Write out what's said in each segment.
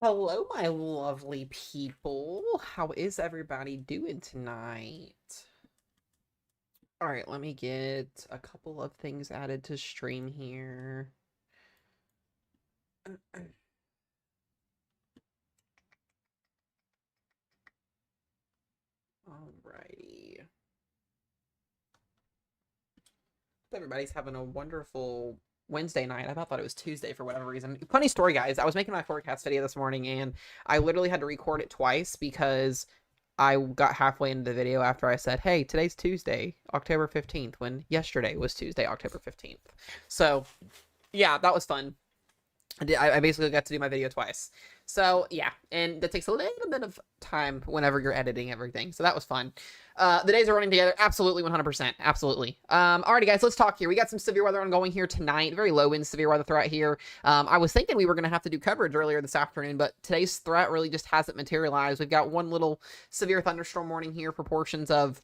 Hello, my lovely people. How is everybody doing tonight? All right, let me get a couple of things added to stream here. Alrighty. Everybody's having a wonderful Wednesday night. I thought it was Tuesday for whatever reason. Funny story, guys. I was making my forecast video this morning and I literally had to record it twice because I got halfway into the video after I said, hey, today's Tuesday, October 15th, when yesterday was Tuesday, October 15th. So, yeah, that was fun. I basically got to do my video twice. So, yeah, and that takes a little bit of time whenever you're editing everything. So that was fun. The days are running together. Absolutely, 100%. Absolutely. Alrighty, guys, let's talk here. We got some severe weather ongoing here tonight. Very low-wind severe weather threat here. I was thinking we were going to have to do coverage earlier this afternoon, but today's threat really just hasn't materialized. We've got one little severe thunderstorm warning here for portions of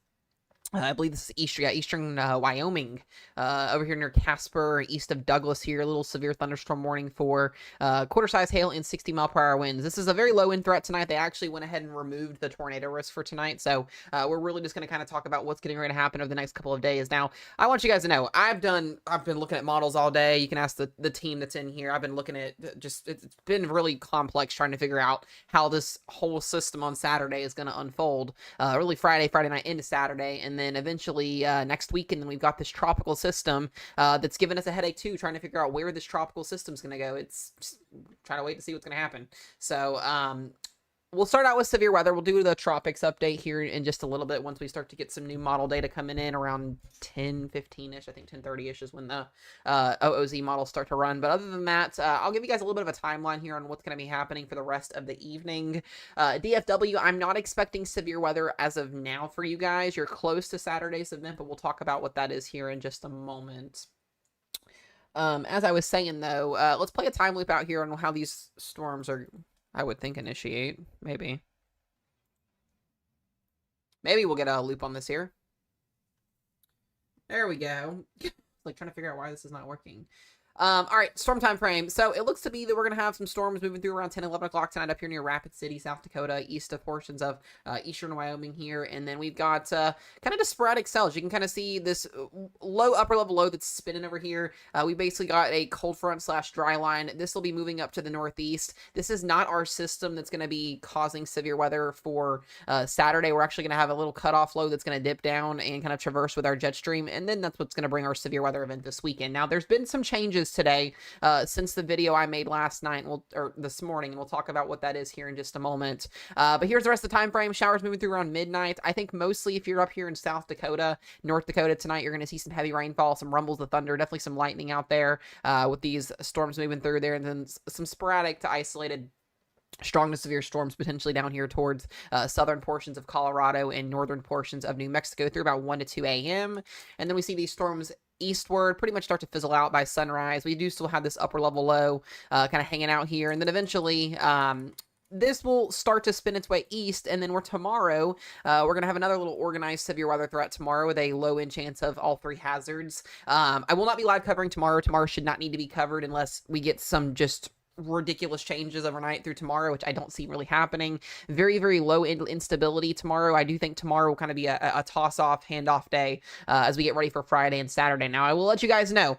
I believe this is eastern Wyoming, over here near Casper, east of Douglas here. A little severe thunderstorm warning for quarter-size hail and 60-mile-per-hour winds. This is a very low-wind threat tonight. They actually went ahead and removed the tornado risk for tonight. So we're really just going to kind of talk about what's getting ready to happen over the next couple of days. Now, I want you guys to know, I've been looking at models all day. You can ask the team that's in here. I've been looking at it's been really complex trying to figure out how this whole system on Saturday is going to unfold. Really Friday night into Saturday, and then eventually next week, and then we've got this tropical system that's given us a headache too, trying to figure out where this tropical system is going to go. It's just trying to wait to see what's going to happen. So we'll start out with severe weather. We'll do the tropics update here in just a little bit once we start to get some new model data coming in around 10:15ish. I think 10:30ish is when the OOZ models start to run. But other than that, I'll give you guys a little bit of a timeline here on what's going to be happening for the rest of the evening. DFW, I'm not expecting severe weather as of now for you guys. You're close to Saturday's event, but we'll talk about what that is here in just a moment. As I was saying, though, let's play a time loop out here on how these storms are, I would think, initiate. Maybe we'll get a loop on this here. There we go. Like, trying to figure out why this is not working. All right, storm time frame. So it looks to be that we're going to have some storms moving through around 10, 11 o'clock tonight up here near Rapid City, South Dakota, east of portions of eastern Wyoming here. And then we've got kind of just sporadic cells. You can kind of see this low, upper level low that's spinning over here. We basically got a cold front / dry line. This will be moving up to the northeast. This is not our system that's going to be causing severe weather for Saturday. We're actually going to have a little cutoff low that's going to dip down and kind of traverse with our jet stream. And then that's what's going to bring our severe weather event this weekend. Now, there's been some changes today since the video I made last night or this morning, and we'll talk about what that is here in just a moment. But here's the rest of the time frame. Showers moving through around midnight. I think mostly if you're up here in South Dakota, North Dakota tonight, you're going to see some heavy rainfall, some rumbles of thunder, definitely some lightning out there with these storms moving through there, and then some sporadic to isolated strong to severe storms potentially down here towards southern portions of Colorado and northern portions of New Mexico through about 1 to 2 a.m. And then we see these storms eastward pretty much start to fizzle out by sunrise. We do still have this upper level low kind of hanging out here. And then eventually this will start to spin its way east, and then tomorrow we're going to have another little organized severe weather threat tomorrow with a low-end chance of all three hazards. I will not be live covering tomorrow. Tomorrow should not need to be covered unless we get some just ridiculous changes overnight through tomorrow, which I don't see really happening. Very, very low instability tomorrow. I do think tomorrow will kind of be a toss-off, handoff day as we get ready for Friday and Saturday. Now, I will let you guys know,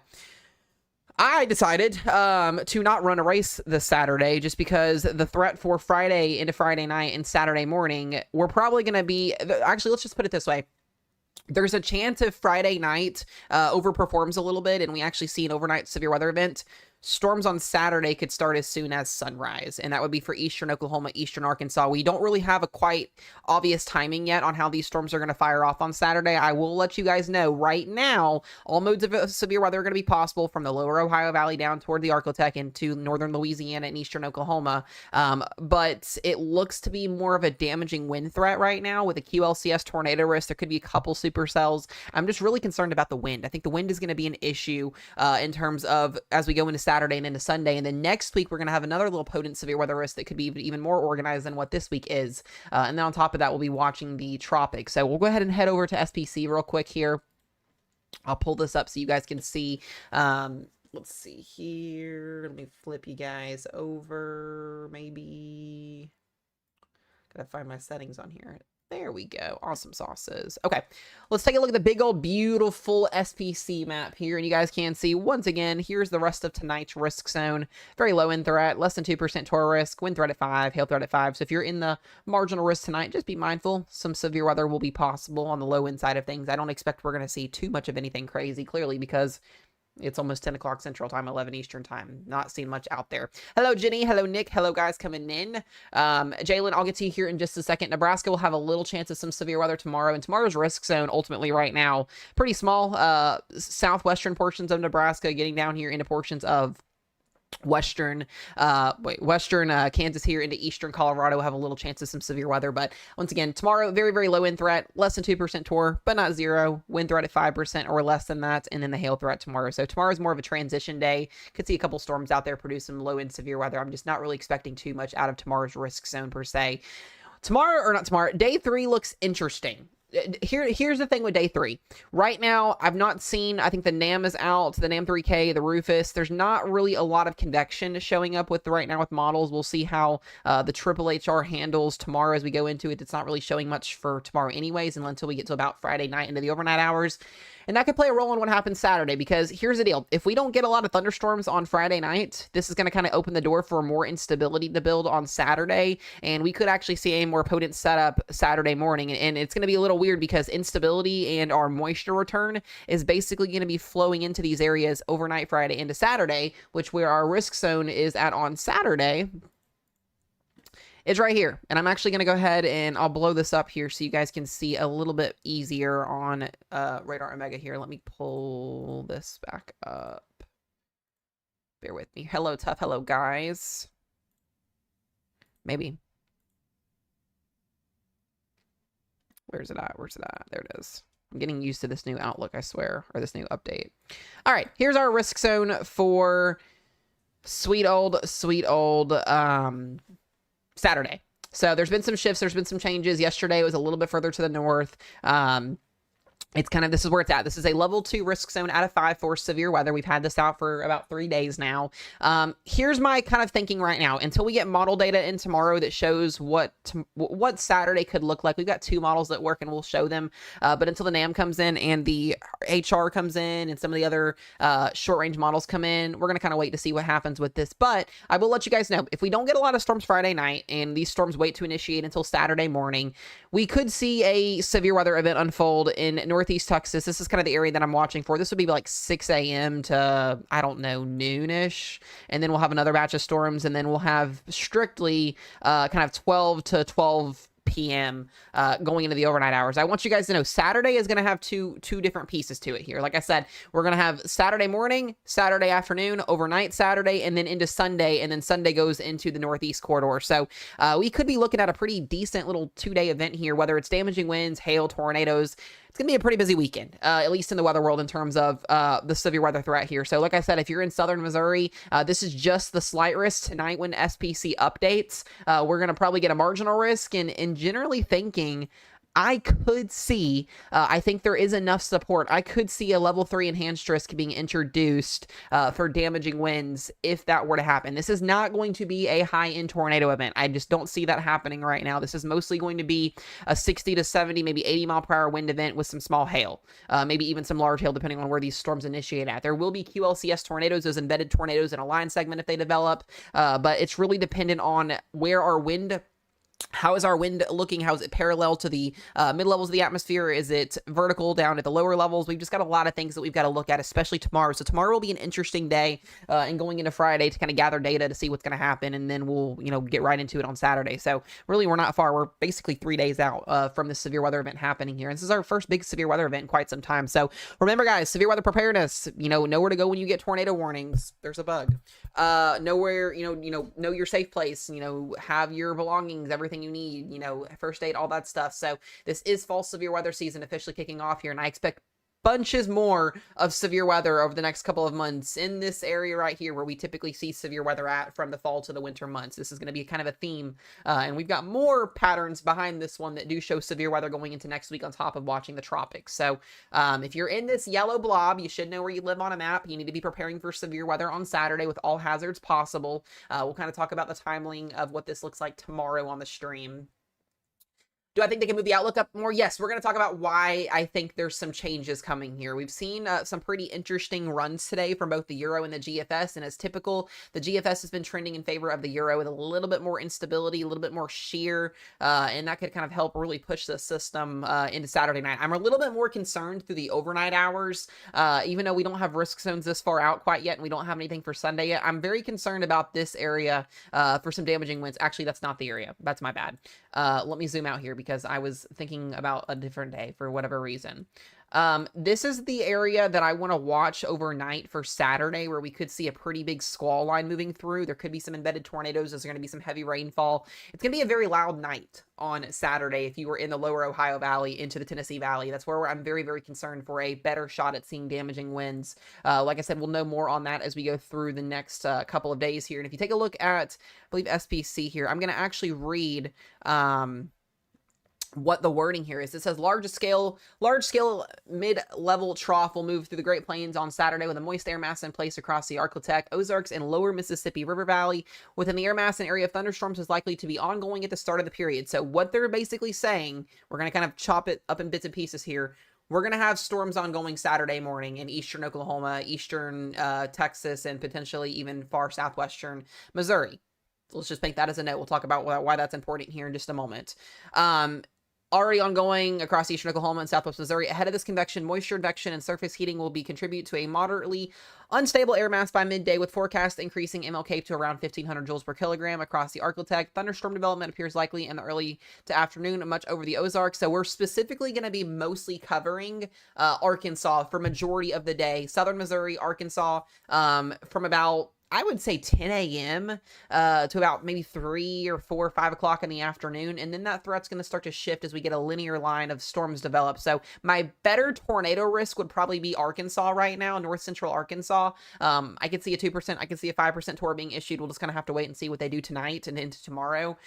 I decided to not run a race this Saturday just because the threat for Friday into Friday night and Saturday morning, we're probably going to be... Actually, let's just put it this way. There's a chance if Friday night overperforms a little bit and we actually see an overnight severe weather event, storms on Saturday could start as soon as sunrise, and that would be for eastern Oklahoma, eastern Arkansas. We don't really have a quite obvious timing yet on how these storms are going to fire off on Saturday. I will let you guys know right now, all modes of severe weather are going to be possible from the lower Ohio Valley down toward the Arcotech into northern Louisiana and eastern Oklahoma. But it looks to be more of a damaging wind threat right now with a QLCS tornado risk. There could be a couple supercells. I'm just really concerned about the wind. I think the wind is going to be an issue in terms of as we go into Saturday and into Sunday. And then next week, we're going to have another little potent severe weather risk that could be even more organized than what this week is. And then on top of that, we'll be watching the tropics. So we'll go ahead and head over to SPC real quick here. I'll pull this up so you guys can see let's see here. Let me flip you guys over. Maybe gotta find my settings on here. There we go. Awesome sauces. Okay, let's take a look at the big old beautiful SPC map here. And you guys can see, once again, here's the rest of tonight's risk zone. Very low wind threat, less than 2% tour risk, wind threat at 5, hail threat at 5. So if you're in the marginal risk tonight, just be mindful. Some severe weather will be possible on the low wind side of things. I don't expect we're going to see too much of anything crazy, clearly, because it's almost 10 o'clock Central Time, 11 Eastern Time. Not seeing much out there. Hello, Jenny. Hello, Nick. Hello, guys coming in. Jalen, I'll get to you here in just a second. Nebraska will have a little chance of some severe weather tomorrow, and tomorrow's risk zone, ultimately, right now, pretty small. Southwestern portions of Nebraska getting down here into portions of western Kansas here into eastern Colorado have a little chance of some severe weather. But once again, tomorrow, very, very low wind threat, less than 2% tour, but not zero. Wind threat at 5% or less than that, and then the hail threat tomorrow. So tomorrow's more of a transition day. Could see a couple storms out there produce some low wind severe weather. I'm just not really expecting too much out of tomorrow's risk zone per se. Day 3 looks interesting. Here's the thing with day 3. Right now, I've not seen, I think the NAM is out, the NAM 3K, the Rufus. There's not really a lot of convection showing up with right now with models. We'll see how the Triple HR handles tomorrow as we go into it. It's not really showing much for tomorrow anyways, until we get to about Friday night into the overnight hours. And that could play a role in what happens Saturday, because here's the deal. If we don't get a lot of thunderstorms on Friday night, this is going to kind of open the door for more instability to build on Saturday, and we could actually see a more potent setup Saturday morning. And it's going to be a little weird because instability and our moisture return is basically going to be flowing into these areas overnight Friday into Saturday, which where our risk zone is at on Saturday is right here. And I'm actually going to go ahead and I'll blow this up here so you guys can see a little bit easier on Radar Omega here. Let me pull this back up. Bear with me. Hello, Tough. Hello, guys. Maybe. Where's it at? Where's it at? There it is. I'm getting used to this new Outlook, I swear, or this new update. All right, here's our risk zone for sweet old Saturday. So there's been some shifts. There's been some changes. Yesterday it was a little bit further to the north. It's kind of, this is where it's at. This is a level 2 risk zone out of 5 for severe weather. We've had this out for about 3 days now. Here's my kind of thinking right now. Until we get model data in tomorrow that shows what Saturday could look like. We've got 2 models that work and we'll show them. But until the NAM comes in and the HR comes in and some of the other short range models come in, we're going to kind of wait to see what happens with this. But I will let you guys know, if we don't get a lot of storms Friday night and these storms wait to initiate until Saturday morning, we could see a severe weather event unfold in Northeast Texas. This is kind of the area that I'm watching for. This would be like 6 a.m. to, I don't know, noonish. And then we'll have another batch of storms. And then we'll have strictly kind of 12 to 12 p.m. Going into the overnight hours. I want you guys to know Saturday is going to have two different pieces to it here. Like I said, we're going to have Saturday morning, Saturday afternoon, overnight Saturday, and then into Sunday, and then Sunday goes into the Northeast corridor. So we could be looking at a pretty decent little 2-day event here, whether it's damaging winds, hail, tornadoes. It's going to be a pretty busy weekend, at least in the weather world in terms of the severe weather threat here. So like I said, if you're in southern Missouri, this is just the slight risk. Tonight when SPC updates, we're going to probably get a marginal risk, and generally thinking I could see, I think there is enough support. I could see a level 3 enhanced risk being introduced for damaging winds if that were to happen. This is not going to be a high-end tornado event. I just don't see that happening right now. This is mostly going to be a 60 to 70, maybe 80 mile per hour wind event with some small hail, maybe even some large hail depending on where these storms initiate at. There will be QLCS tornadoes, those embedded tornadoes in a line segment if they develop, but it's really dependent on where our wind. How is our wind looking? How is it parallel to the mid-levels of the atmosphere? Is it vertical down at the lower levels? We've just got a lot of things that we've got to look at, especially tomorrow. So tomorrow will be an interesting day and going into Friday to kind of gather data to see what's going to happen. And then we'll, get right into it on Saturday. So really, we're not far. We're basically 3 days out from the severe weather event happening here. And this is our first big severe weather event in quite some time. So remember, guys, severe weather preparedness, know where to go when you get tornado warnings. There's a bug. Know where, know your safe place, have your belongings, everything you need, first aid, all that stuff. So this is fall severe weather season officially kicking off here, and I expect bunches more of severe weather over the next couple of months in this area right here where we typically see severe weather at from the fall to the winter months. This is going to be kind of a theme, and we've got more patterns behind this one that do show severe weather going into next week on top of watching the tropics. So if you're in this yellow blob, you should know where you live on a map. You need to be preparing for severe weather on Saturday with all hazards possible. We'll kind of talk about the timeline of what this looks like tomorrow on the stream. Do I think they can move the outlook up more? Yes, we're going to talk about why I think there's some changes coming here. We've seen some pretty interesting runs today from both the Euro and the GFS, and as typical, the GFS has been trending in favor of the Euro with a little bit more instability, a little bit more shear, and that could kind of help really push the system into Saturday night. I'm a little bit more concerned through the overnight hours, even though we don't have risk zones this far out quite yet, and we don't have anything for Sunday yet. I'm very concerned about this area for some damaging winds. Actually, that's not the area. That's my bad. Let me zoom out here because I was thinking about a different day for whatever reason. This is the area that I want to watch overnight for Saturday, where we could see a pretty big squall line moving through. There could be some embedded tornadoes. There's going to be some heavy rainfall. It's going to be a very loud night on Saturday if you were in the lower Ohio Valley into the Tennessee Valley. That's where I'm very, very concerned for a better shot at seeing damaging winds. Like I said, we'll know more on that as we go through the next couple of days here. And if you take a look at, I believe, SPC here, I'm going to actually read what the wording here is. It says large scale mid-level trough will move through the Great Plains on Saturday with a moist air mass in place across the Arklatex, Ozarks, and lower Mississippi River Valley. Within the air mass, an area of thunderstorms is likely to be ongoing at the start of the period. So what they're basically saying, we're going to kind of chop it up in bits and pieces here. We're going to have storms ongoing Saturday morning in eastern Oklahoma, eastern Texas, and potentially even far southwestern Missouri. Let's just make that as a note. We'll talk about why that's important here in just a moment. Already ongoing across eastern Oklahoma and southwest Missouri. Ahead of this convection, moisture advection and surface heating will contribute to a moderately unstable air mass by midday, with forecast increasing MLK to around 1,500 joules per kilogram across the Arklatex. Thunderstorm development appears likely in the early to afternoon, much over the Ozarks. So we're specifically going to be mostly covering Arkansas for majority of the day. Southern Missouri, Arkansas, from about, I would say 10 a.m. To about maybe 3 or 4 or 5 o'clock in the afternoon. And then that threat's going to start to shift as we get a linear line of storms develop. So my better tornado risk would probably be Arkansas right now, north central Arkansas. I could see a 2%, I could see a 5% tor being issued. We'll just kind of have to wait and see what they do tonight and into tomorrow.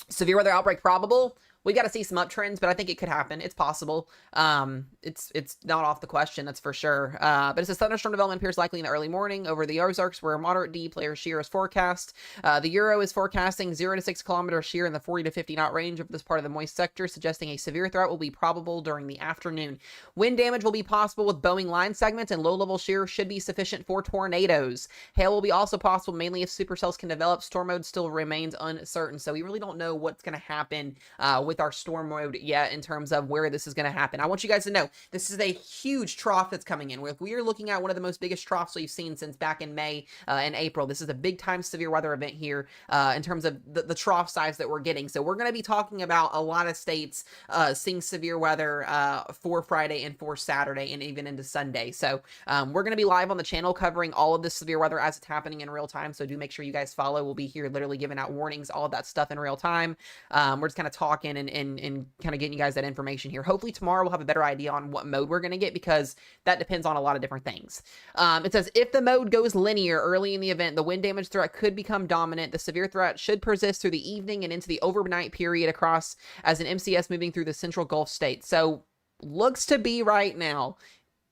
Severe weather outbreak probable. We got to see some uptrends, but I think it could happen. It's possible. It's not off the question, that's for sure. But it says thunderstorm development appears likely in the early morning over the Ozarks, where a moderate deep layer shear is forecast. The Euro is forecasting 0 to 6 kilometer shear in the 40 to 50 knot range over this part of the moist sector, suggesting a severe threat will be probable during the afternoon. Wind damage will be possible with bowing line segments, and low-level shear should be sufficient for tornadoes. Hail will be also possible, mainly if supercells can develop. Storm mode still remains uncertain, so we really don't know what's going to happen with our storm mode yet in terms of where this is going to happen. I want you guys to know this is a huge trough that's coming in. We are looking at one of the most biggest troughs we've seen since back in May and April. This is a big time severe weather event here in terms of the trough size that we're getting. So we're going to be talking about a lot of states seeing severe weather for Friday and for Saturday and even into Sunday. So we're going to be live on the channel covering all of this severe weather as it's happening in real time. So do make sure you guys follow. We'll be here literally giving out warnings, all of that stuff in real time. We're just kind of talking and kind of getting you guys that information here. Hopefully tomorrow we'll have a better idea on what mode we're going to get, because that depends on a lot of different things. It says if the mode goes linear early in the event, the wind damage threat could become dominant. The severe threat should persist through the evening and into the overnight period across as an MCS moving through the central Gulf states. So looks to be right now,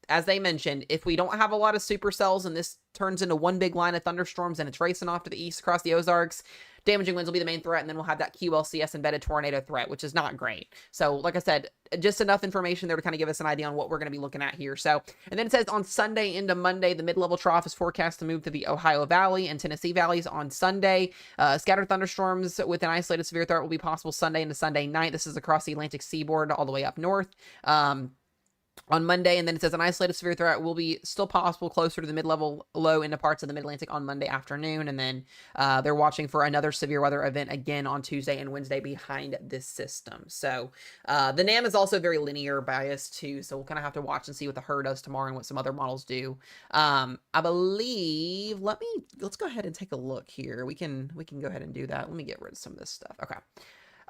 as they mentioned, if we don't have a lot of supercells and this turns into one big line of thunderstorms and it's racing off to the east across the Ozarks, damaging winds will be the main threat, and then we'll have that QLCS embedded tornado threat, which is not great. So, like I said, just enough information there to kind of give us an idea on what we're going to be looking at here. So, and then it says on Sunday into Monday, the mid-level trough is forecast to move to the Ohio Valley and Tennessee Valleys on Sunday. Scattered thunderstorms with an isolated severe threat will be possible Sunday into Sunday night. This is across the Atlantic seaboard all the way up north. On Monday, and then it says an isolated severe threat will be still possible closer to the mid-level low into parts of the Mid-Atlantic on Monday afternoon, and then they're watching for another severe weather event again on Tuesday and Wednesday behind this system. So the NAM is also very linear biased too, so we'll kind of have to watch and see what the HER does tomorrow and what some other models do. I believe, let's go ahead and take a look here. We can go ahead and do that. Let me get rid of some of this stuff. Okay.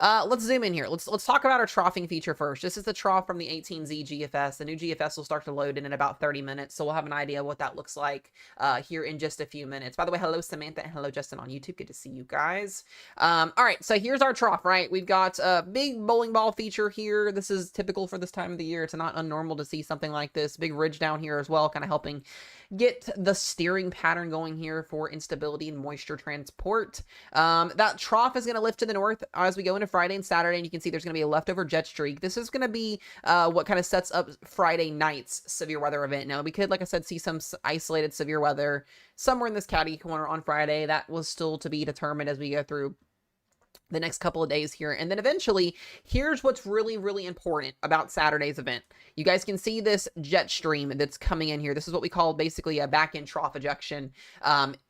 Let's zoom in here. Let's talk about our troughing feature first. This is the trough from the 18Z GFS. The new GFS will start to load in about 30 minutes, so we'll have an idea what that looks like here in just a few minutes. By the way, hello Samantha and hello Justin on YouTube. Good to see you guys. All right, so here's our trough, right? We've got a big bowling ball feature here. This is typical for this time of the year. It's not unnormal to see something like this. Big ridge down here as well, kind of helping get the steering pattern going here for instability and moisture transport. That trough is going to lift to the north as we go into Friday and Saturday, and you can see there's going to be a leftover jet streak. This is going to be what kind of sets up Friday night's severe weather event. Now, we could, like I said, see some isolated severe weather somewhere in this catty corner on Friday. That was still to be determined as we go through the next couple of days here. And then eventually, here's what's really, really important about Saturday's event. You guys can see this jet stream that's coming in here. This is what we call basically a back-end trough ejection.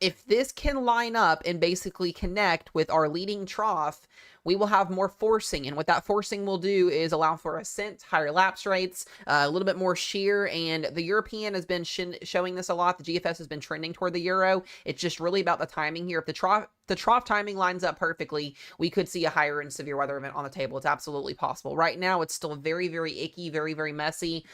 If this can line up and basically connect with our leading trough, we will have more forcing. And what that forcing will do is allow for ascent, higher lapse rates, a little bit more shear. And the European has been showing this a lot. The GFS has been trending toward the Euro. It's just really about the timing here. If the trough timing lines up perfectly, we could see a higher and severe weather event on the table. It's absolutely possible. Right now, it's still very, very icky, very, very messy.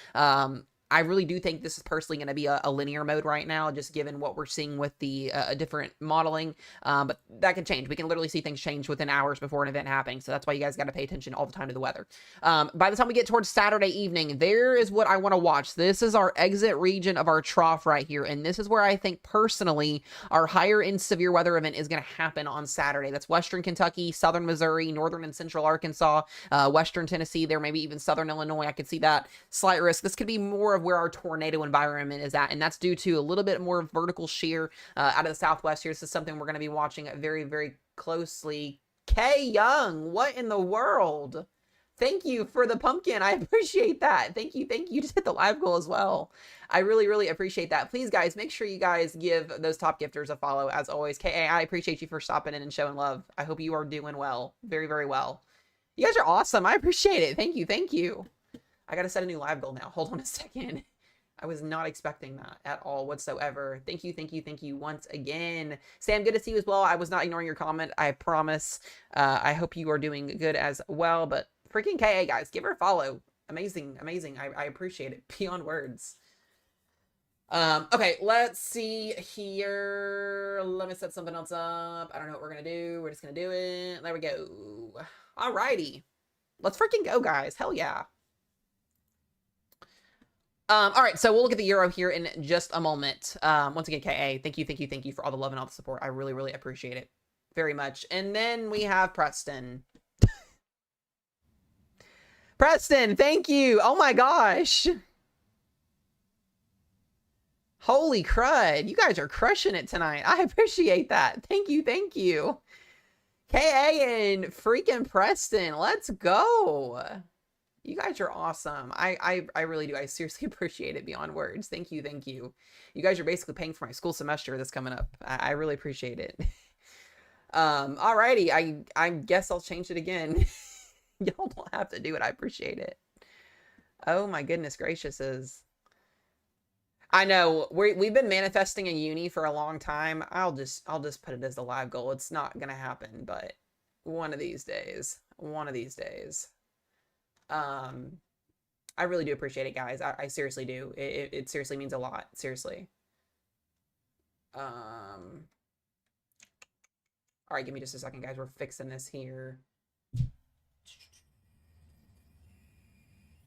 I really do think this is personally going to be a linear mode right now, just given what we're seeing with the different modeling. But that can change. We can literally see things change within hours before an event happening. So that's why you guys got to pay attention all the time to the weather. By the time we get towards Saturday evening, there is what I want to watch. This is our exit region of our trough right here. And this is where I think personally our higher and severe weather event is going to happen on Saturday. That's Western Kentucky, Southern Missouri, Northern and Central Arkansas, Western Tennessee, there maybe even Southern Illinois. I could see that slight risk. This could be more of where our tornado environment is at, and that's due to a little bit more vertical shear out of the southwest here. This is something we're going to be watching very, very closely. K Young, what in the world? Thank you for the pumpkin. I appreciate that. Thank you. You just hit the live goal as well. I really, really appreciate that. Please, guys, make sure you guys give those top gifters a follow. As always, KA, I appreciate you for stopping in and showing love. I hope you are doing well. Very, very well. You guys are awesome. I appreciate it. Thank you. I got to set a new live goal now. Hold on a second. I was not expecting that at all whatsoever. Thank you once again. Sam, good to see you as well. I was not ignoring your comment, I promise. I hope you are doing good as well. But freaking KA, guys, give her a follow. Amazing. I appreciate it beyond words. Okay, let's see here. Let me set something else up. I don't know what we're gonna do. We're just gonna do it. There we go. Alrighty. Let's freaking go, guys. Hell yeah. All right, so we'll look at the Euro here in just a moment. Once again, KA, thank you for all the love and all the support. I really, really appreciate it very much. And then we have Preston. Preston, thank you. Oh my gosh. Holy crud. You guys are crushing it tonight. I appreciate that. Thank you. KA and freaking Preston, let's go. You guys are awesome. I really do. I seriously appreciate it beyond words. Thank you. You guys are basically paying for my school semester that's coming up. I really appreciate it. Alrighty. I guess I'll change it again. Y'all don't have to do it. I appreciate it. Oh my goodness gracious. I know we've been manifesting a uni for a long time. I'll just put it as the live goal. It's not gonna happen, but one of these days. I really do appreciate it, guys. I seriously do. It seriously means a lot. Seriously. All right, give me just a second, guys. We're fixing this here.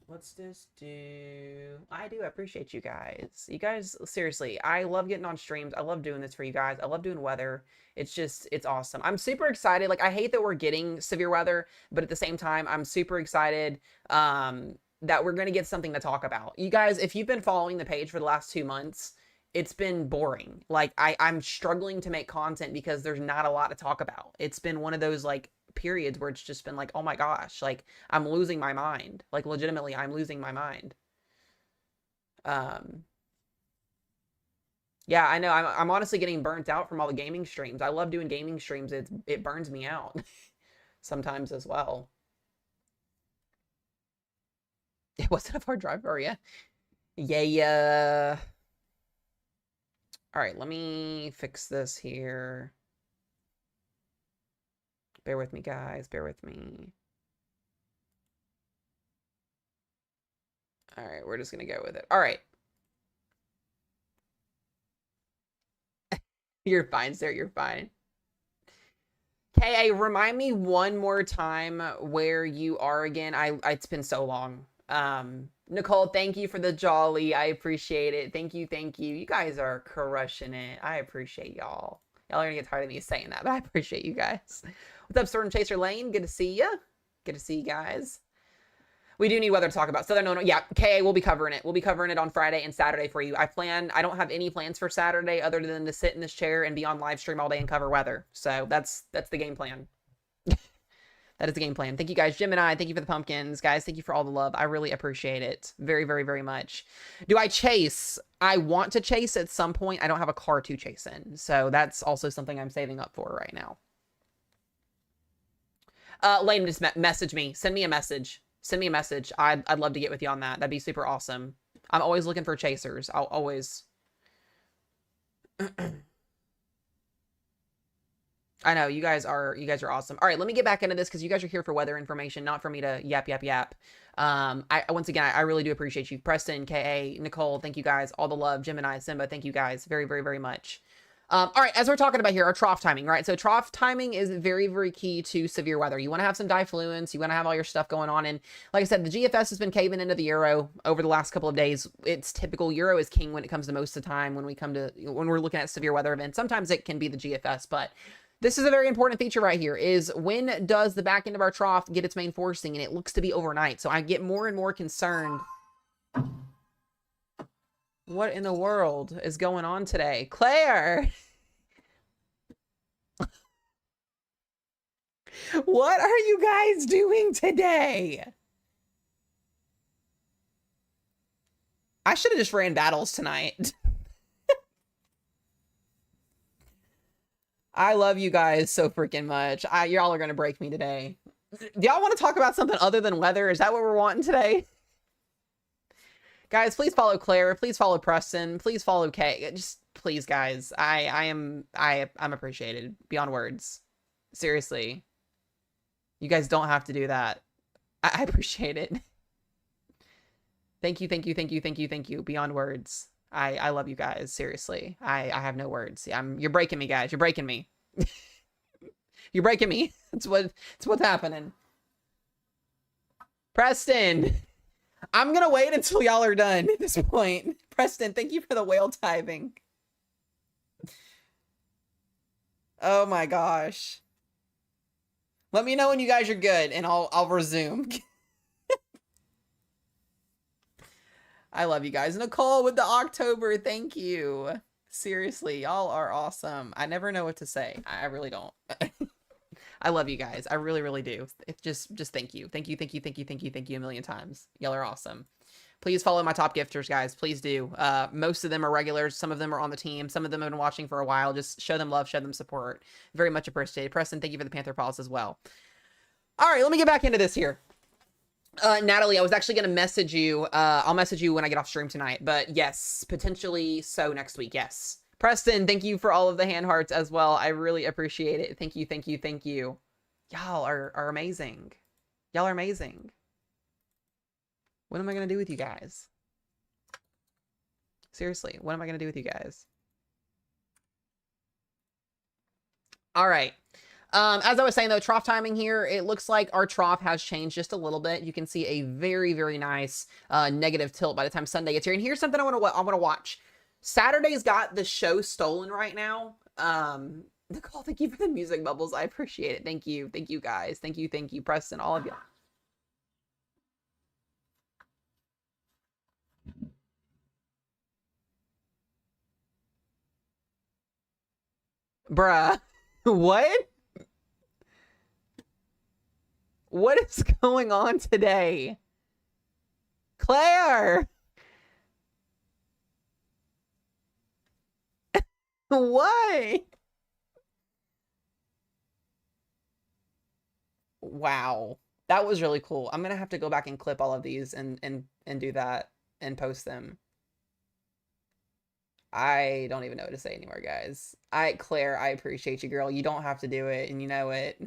What's this do? I do appreciate you guys. You guys, seriously, I love getting on streams. I love doing this for you guys. I love doing weather. It's awesome. I'm super excited. Like, I hate that we're getting severe weather, but at the same time, I'm super excited that we're going to get something to talk about. You guys, if you've been following the page for the last 2 months, it's been boring. Like, I'm struggling to make content because there's not a lot to talk about. It's been one of those, like, periods where it's just been like, oh my gosh, like, I'm losing my mind. Like, legitimately, I'm losing my mind. Yeah, I know. I'm honestly getting burnt out from all the gaming streams. I love doing gaming streams. It burns me out sometimes as well. It wasn't a far drive for you. Yeah. All right, let me fix this here. Bear with me, guys. Bear with me. All right, we're just gonna go with it. All right. You're fine, sir. You're fine. KA, remind me one more time where you are again. It's been so long. Nicole, thank you for the jolly. I appreciate it. Thank you, thank you. You guys are crushing it. I appreciate y'all. Y'all are gonna get tired of me saying that, but I appreciate you guys. What's up, Storm Chaser Lane? Good to see you. Good to see you guys. We do need weather to talk about. Southern Illinois. Yeah, KA, we'll be covering it. We'll be covering it on Friday and Saturday for you. I don't have any plans for Saturday other than to sit in this chair and be on live stream all day and cover weather. So that's the game plan. That is the game plan. Thank you guys. Gemini, thank you for the pumpkins. Guys, thank you for all the love. I really appreciate it. Very, very, very much. Do I chase? I want to chase at some point. I don't have a car to chase in. So that's also something I'm saving up for right now. Lane, just message me. Send me a message. Send me a message. I'd love to get with you on that. That'd be super awesome. I'm always looking for chasers. I'll always... I know, you guys are awesome. All right, let me get back into this because you guys are here for weather information, not for me to yap. Once again, I really do appreciate you. Preston, KA, Nicole, thank you guys. All the love. Gemini, Simba, thank you guys very, very, very much. All right, as we're talking about here, our trough timing, right? So trough timing is very, very key to severe weather. You want to have some diffluence. You want to have all your stuff going on. And like I said, the GFS has been caving into the Euro over the last couple of days. It's typical. Euro is king when it comes to most of the time when we're looking at severe weather events. Sometimes it can be the GFS, but this is a very important feature right here is when does the back end of our trough get its main forcing? And it looks to be overnight. So I get more and more concerned. What in the world is going on today? Claire! What are you guys doing today? I should have just ran battles tonight. I love you guys so freaking much. Y'all are going to break me today. Do y'all want to talk about something other than weather? Is that what we're wanting today? Guys, please follow Claire. Please follow Preston. Please follow Kay. Just please, guys. I'm appreciated beyond words. Seriously. You guys don't have to do that. I appreciate it. Thank you, thank you, thank you, thank you, thank you. Beyond words. I love you guys. Seriously. I have no words. You're breaking me, guys. You're breaking me. You're breaking me. It's what's happening. Preston. I'm gonna wait until y'all are done at this point. Preston, thank you for the whale tithing. Oh my gosh. Let me know when you guys are good and I'll resume. I love you guys. Nicole with the October, thank you. Seriously, y'all are awesome. I never know what to say. I really don't. I love you guys. I really, really do. It's just thank you. Thank you, thank you, thank you, thank you, thank you a million times. Y'all are awesome. Please follow my top gifters, guys. Please do. Most of them are regulars. Some of them are on the team. Some of them have been watching for a while. Just show them love, show them support. Very much appreciated. Preston, thank you for the Panther Paws as well. All right, let me get back into this here. Natalie, I was actually going to message you. I'll message you when I get off stream tonight. But yes, potentially so next week. Yes. Preston, thank you for all of the hand hearts as well. I really appreciate it. Thank you, thank you, thank you. Y'all are amazing. Y'all are amazing. What am I going to do with you guys? Seriously, what am I going to do with you guys? All right. As I was saying, though, trough timing here, it looks like our trough has changed just a little bit. You can see a very, very nice negative tilt by the time Sunday gets here. And here's something I want to watch. Saturday's got the show stolen right now. Nicole, thank you for the music bubbles. I appreciate it. Thank you. Thank you, guys. Thank you, Preston, all of you. Bruh. What? What is going on today? Claire! What? Wow. That was really cool. I'm gonna have to go back and clip all of these and do that and post them. I don't even know what to say anymore, guys. Claire, I appreciate you, girl. You don't have to do it, and you know it.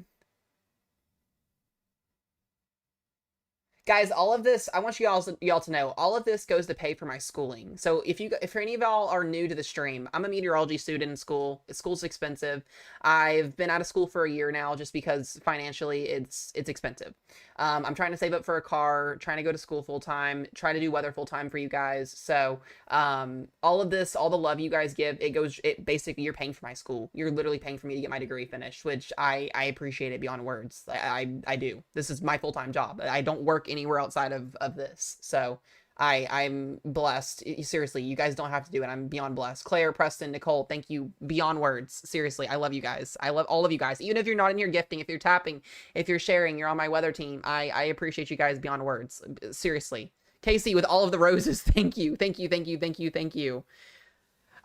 Guys, all of this, I want y'all to know, all of this goes to pay for my schooling. So if any of y'all are new to the stream, I'm a meteorology student in school. School's expensive. I've been out of school for a year now just because financially it's expensive. I'm trying to save up for a car, trying to go to school full time, try to do weather full time for you guys. So all of this, all the love you guys give, it basically, you're paying for my school. You're literally paying for me to get my degree finished, which I appreciate it beyond words. I do. This is my full-time job. I don't work anywhere outside of this. So I'm blessed. Seriously, you guys don't have to do it. I'm beyond blessed. Claire, Preston, Nicole, thank you beyond words. Seriously, I love you guys. I love all of you guys. Even if you're not in here gifting, if you're tapping, if you're sharing, you're on my weather team. I appreciate you guys beyond words. Seriously. Casey, with all of the roses, thank you. Thank you, thank you, thank you, thank you.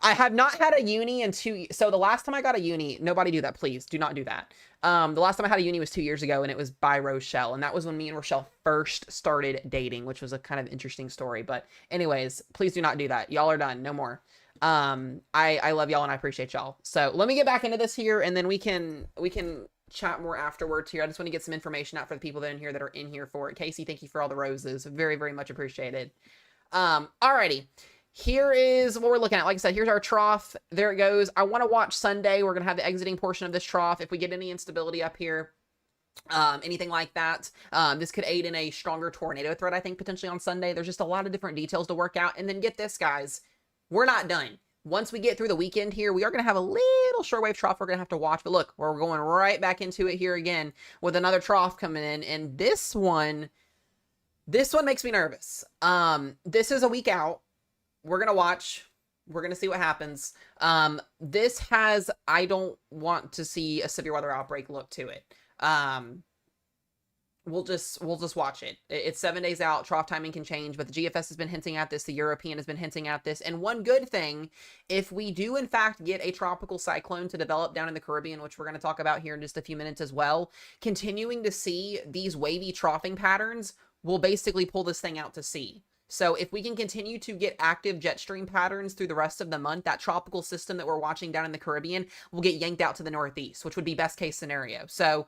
I have not had a uni in so the last time I got a uni, nobody do that, please. Do not do that. The last time I had a uni was 2 years ago, and it was by Rochelle, and that was when me and Rochelle first started dating, which was a kind of interesting story. But anyways, please do not do that. Y'all are done. No more. I love y'all and I appreciate y'all. So let me get back into this here, and then we can chat more afterwards here. I just want to get some information out for the people that are in here that are in here for it. Casey, thank you for all the roses. Very, very much appreciated. Alrighty. Here is what we're looking at. Like I said, here's our trough. There it goes. I want to watch Sunday. We're going to have the exiting portion of this trough. If we get any instability up here, anything like that, this could aid in a stronger tornado threat, I think, potentially on Sunday. There's just a lot of different details to work out. And then get this, guys. We're not done. Once we get through the weekend here, we are going to have a little shortwave trough we're going to have to watch. But look, we're going right back into it here again with another trough coming in. And this one makes me nervous. This is a week out. We're going to watch. We're going to see what happens. This has, I don't want to see a severe weather outbreak look to it. We'll just watch it. It's 7 days out. Trough timing can change, but the GFS has been hinting at this. The European has been hinting at this. And one good thing, if we do in fact get a tropical cyclone to develop down in the Caribbean, which we're going to talk about here in just a few minutes as well, continuing to see these wavy troughing patterns will basically pull this thing out to sea. So if we can continue to get active jet stream patterns through the rest of the month, that tropical system that we're watching down in the Caribbean will get yanked out to the northeast, which would be best case scenario. So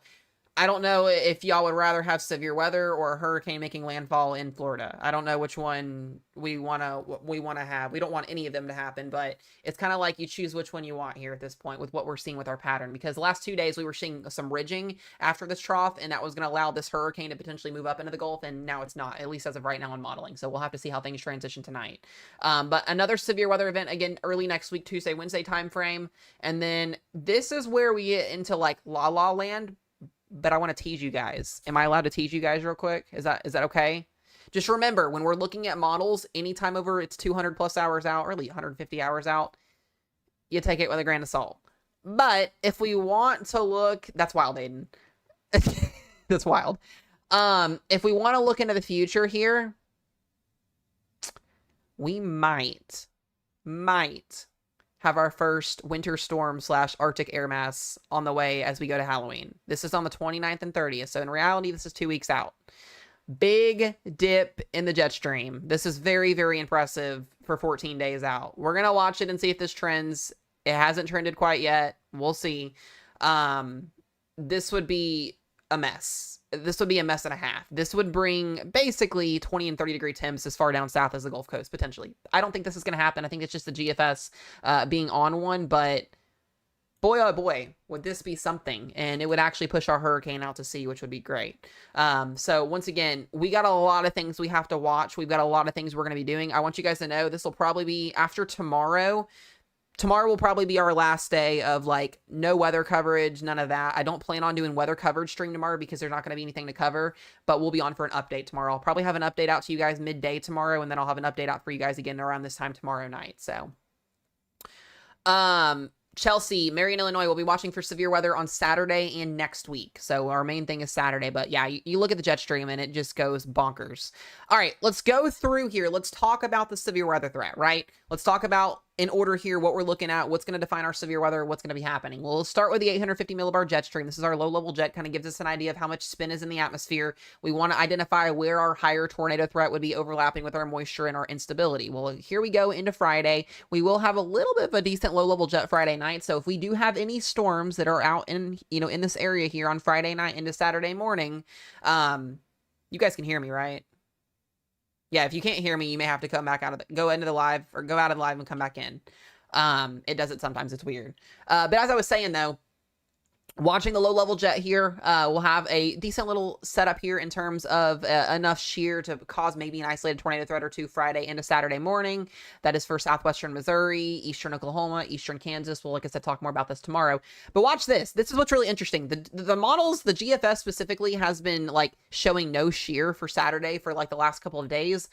I don't know if y'all would rather have severe weather or a hurricane making landfall in Florida. I don't know which one we want to have. We don't want any of them to happen, but it's kind of like you choose which one you want here at this point with what we're seeing with our pattern, because the last 2 days we were seeing some ridging after this trough, and that was going to allow this hurricane to potentially move up into the Gulf, and now it's not, at least as of right now in modeling. So we'll have to see how things transition tonight. But another severe weather event again early next week, Tuesday, Wednesday time frame. And then this is where we get into like La La Land. But I want to tease you guys. Am I allowed to tease you guys real quick? Is that okay? Just remember, when we're looking at models, anytime over it's 200 plus hours out, or at least 150 hours out, you take it with a grain of salt. But if we want to look, that's wild, Aiden. That's wild. If we want to look into the future here, we might have our first winter storm / Arctic air mass on the way as we go to Halloween. This is on the 29th and 30th. So in reality, this is 2 weeks out. Big dip in the jet stream. This is very, very impressive for 14 days out. We're going to watch it and see if this trends. It hasn't trended quite yet. We'll see. This would be a mess. This would be a mess and a half. This would bring basically 20 and 30 degree temps as far down south as the Gulf Coast, potentially. I don't think this is going to happen. I think it's just the GFS being on one, but boy, oh boy, would this be something. And it would actually push our hurricane out to sea, which would be great. So once again, we got a lot of things we have to watch. We've got a lot of things we're going to be doing. I want you guys to know this will probably be after tomorrow. Tomorrow will probably be our last day of like no weather coverage, none of that. I don't plan on doing weather coverage stream tomorrow because there's not going to be anything to cover, but we'll be on for an update tomorrow. I'll probably have an update out to you guys midday tomorrow, and then I'll have an update out for you guys again around this time tomorrow night. So, Chelsea, Marion, Illinois, will be watching for severe weather on Saturday and next week. So our main thing is Saturday, but yeah, you look at the jet stream and it just goes bonkers. All right, let's go through here. Let's talk about the severe weather threat, right? Let's talk about in order here what we're looking at, what's going to define our severe weather, what's going to be happening. Well, let's start with the 850 millibar jet stream. This is our low-level jet, kind of gives us an idea of how much spin is in the atmosphere. We want to identify where our higher tornado threat would be overlapping with our moisture and our instability. Well, here we go into Friday. We will have a little bit of a decent low-level jet Friday night. So if we do have any storms that are out in, in this area here on Friday night into Saturday morning, You guys can hear me, right? Yeah, if you can't hear me, you may have to come back out of go into the live or go out of the live and come back in. It does it sometimes. It's weird. But as I was saying, though, watching the low-level jet here, we'll have a decent little setup here in terms of enough shear to cause maybe an isolated tornado threat or two Friday into Saturday morning. That is for southwestern Missouri, eastern Oklahoma, eastern Kansas. We'll, like I said, talk more about this tomorrow. But watch this. This is what's really interesting. The models, the GFS specifically, has been like showing no shear for Saturday for like the last couple of days.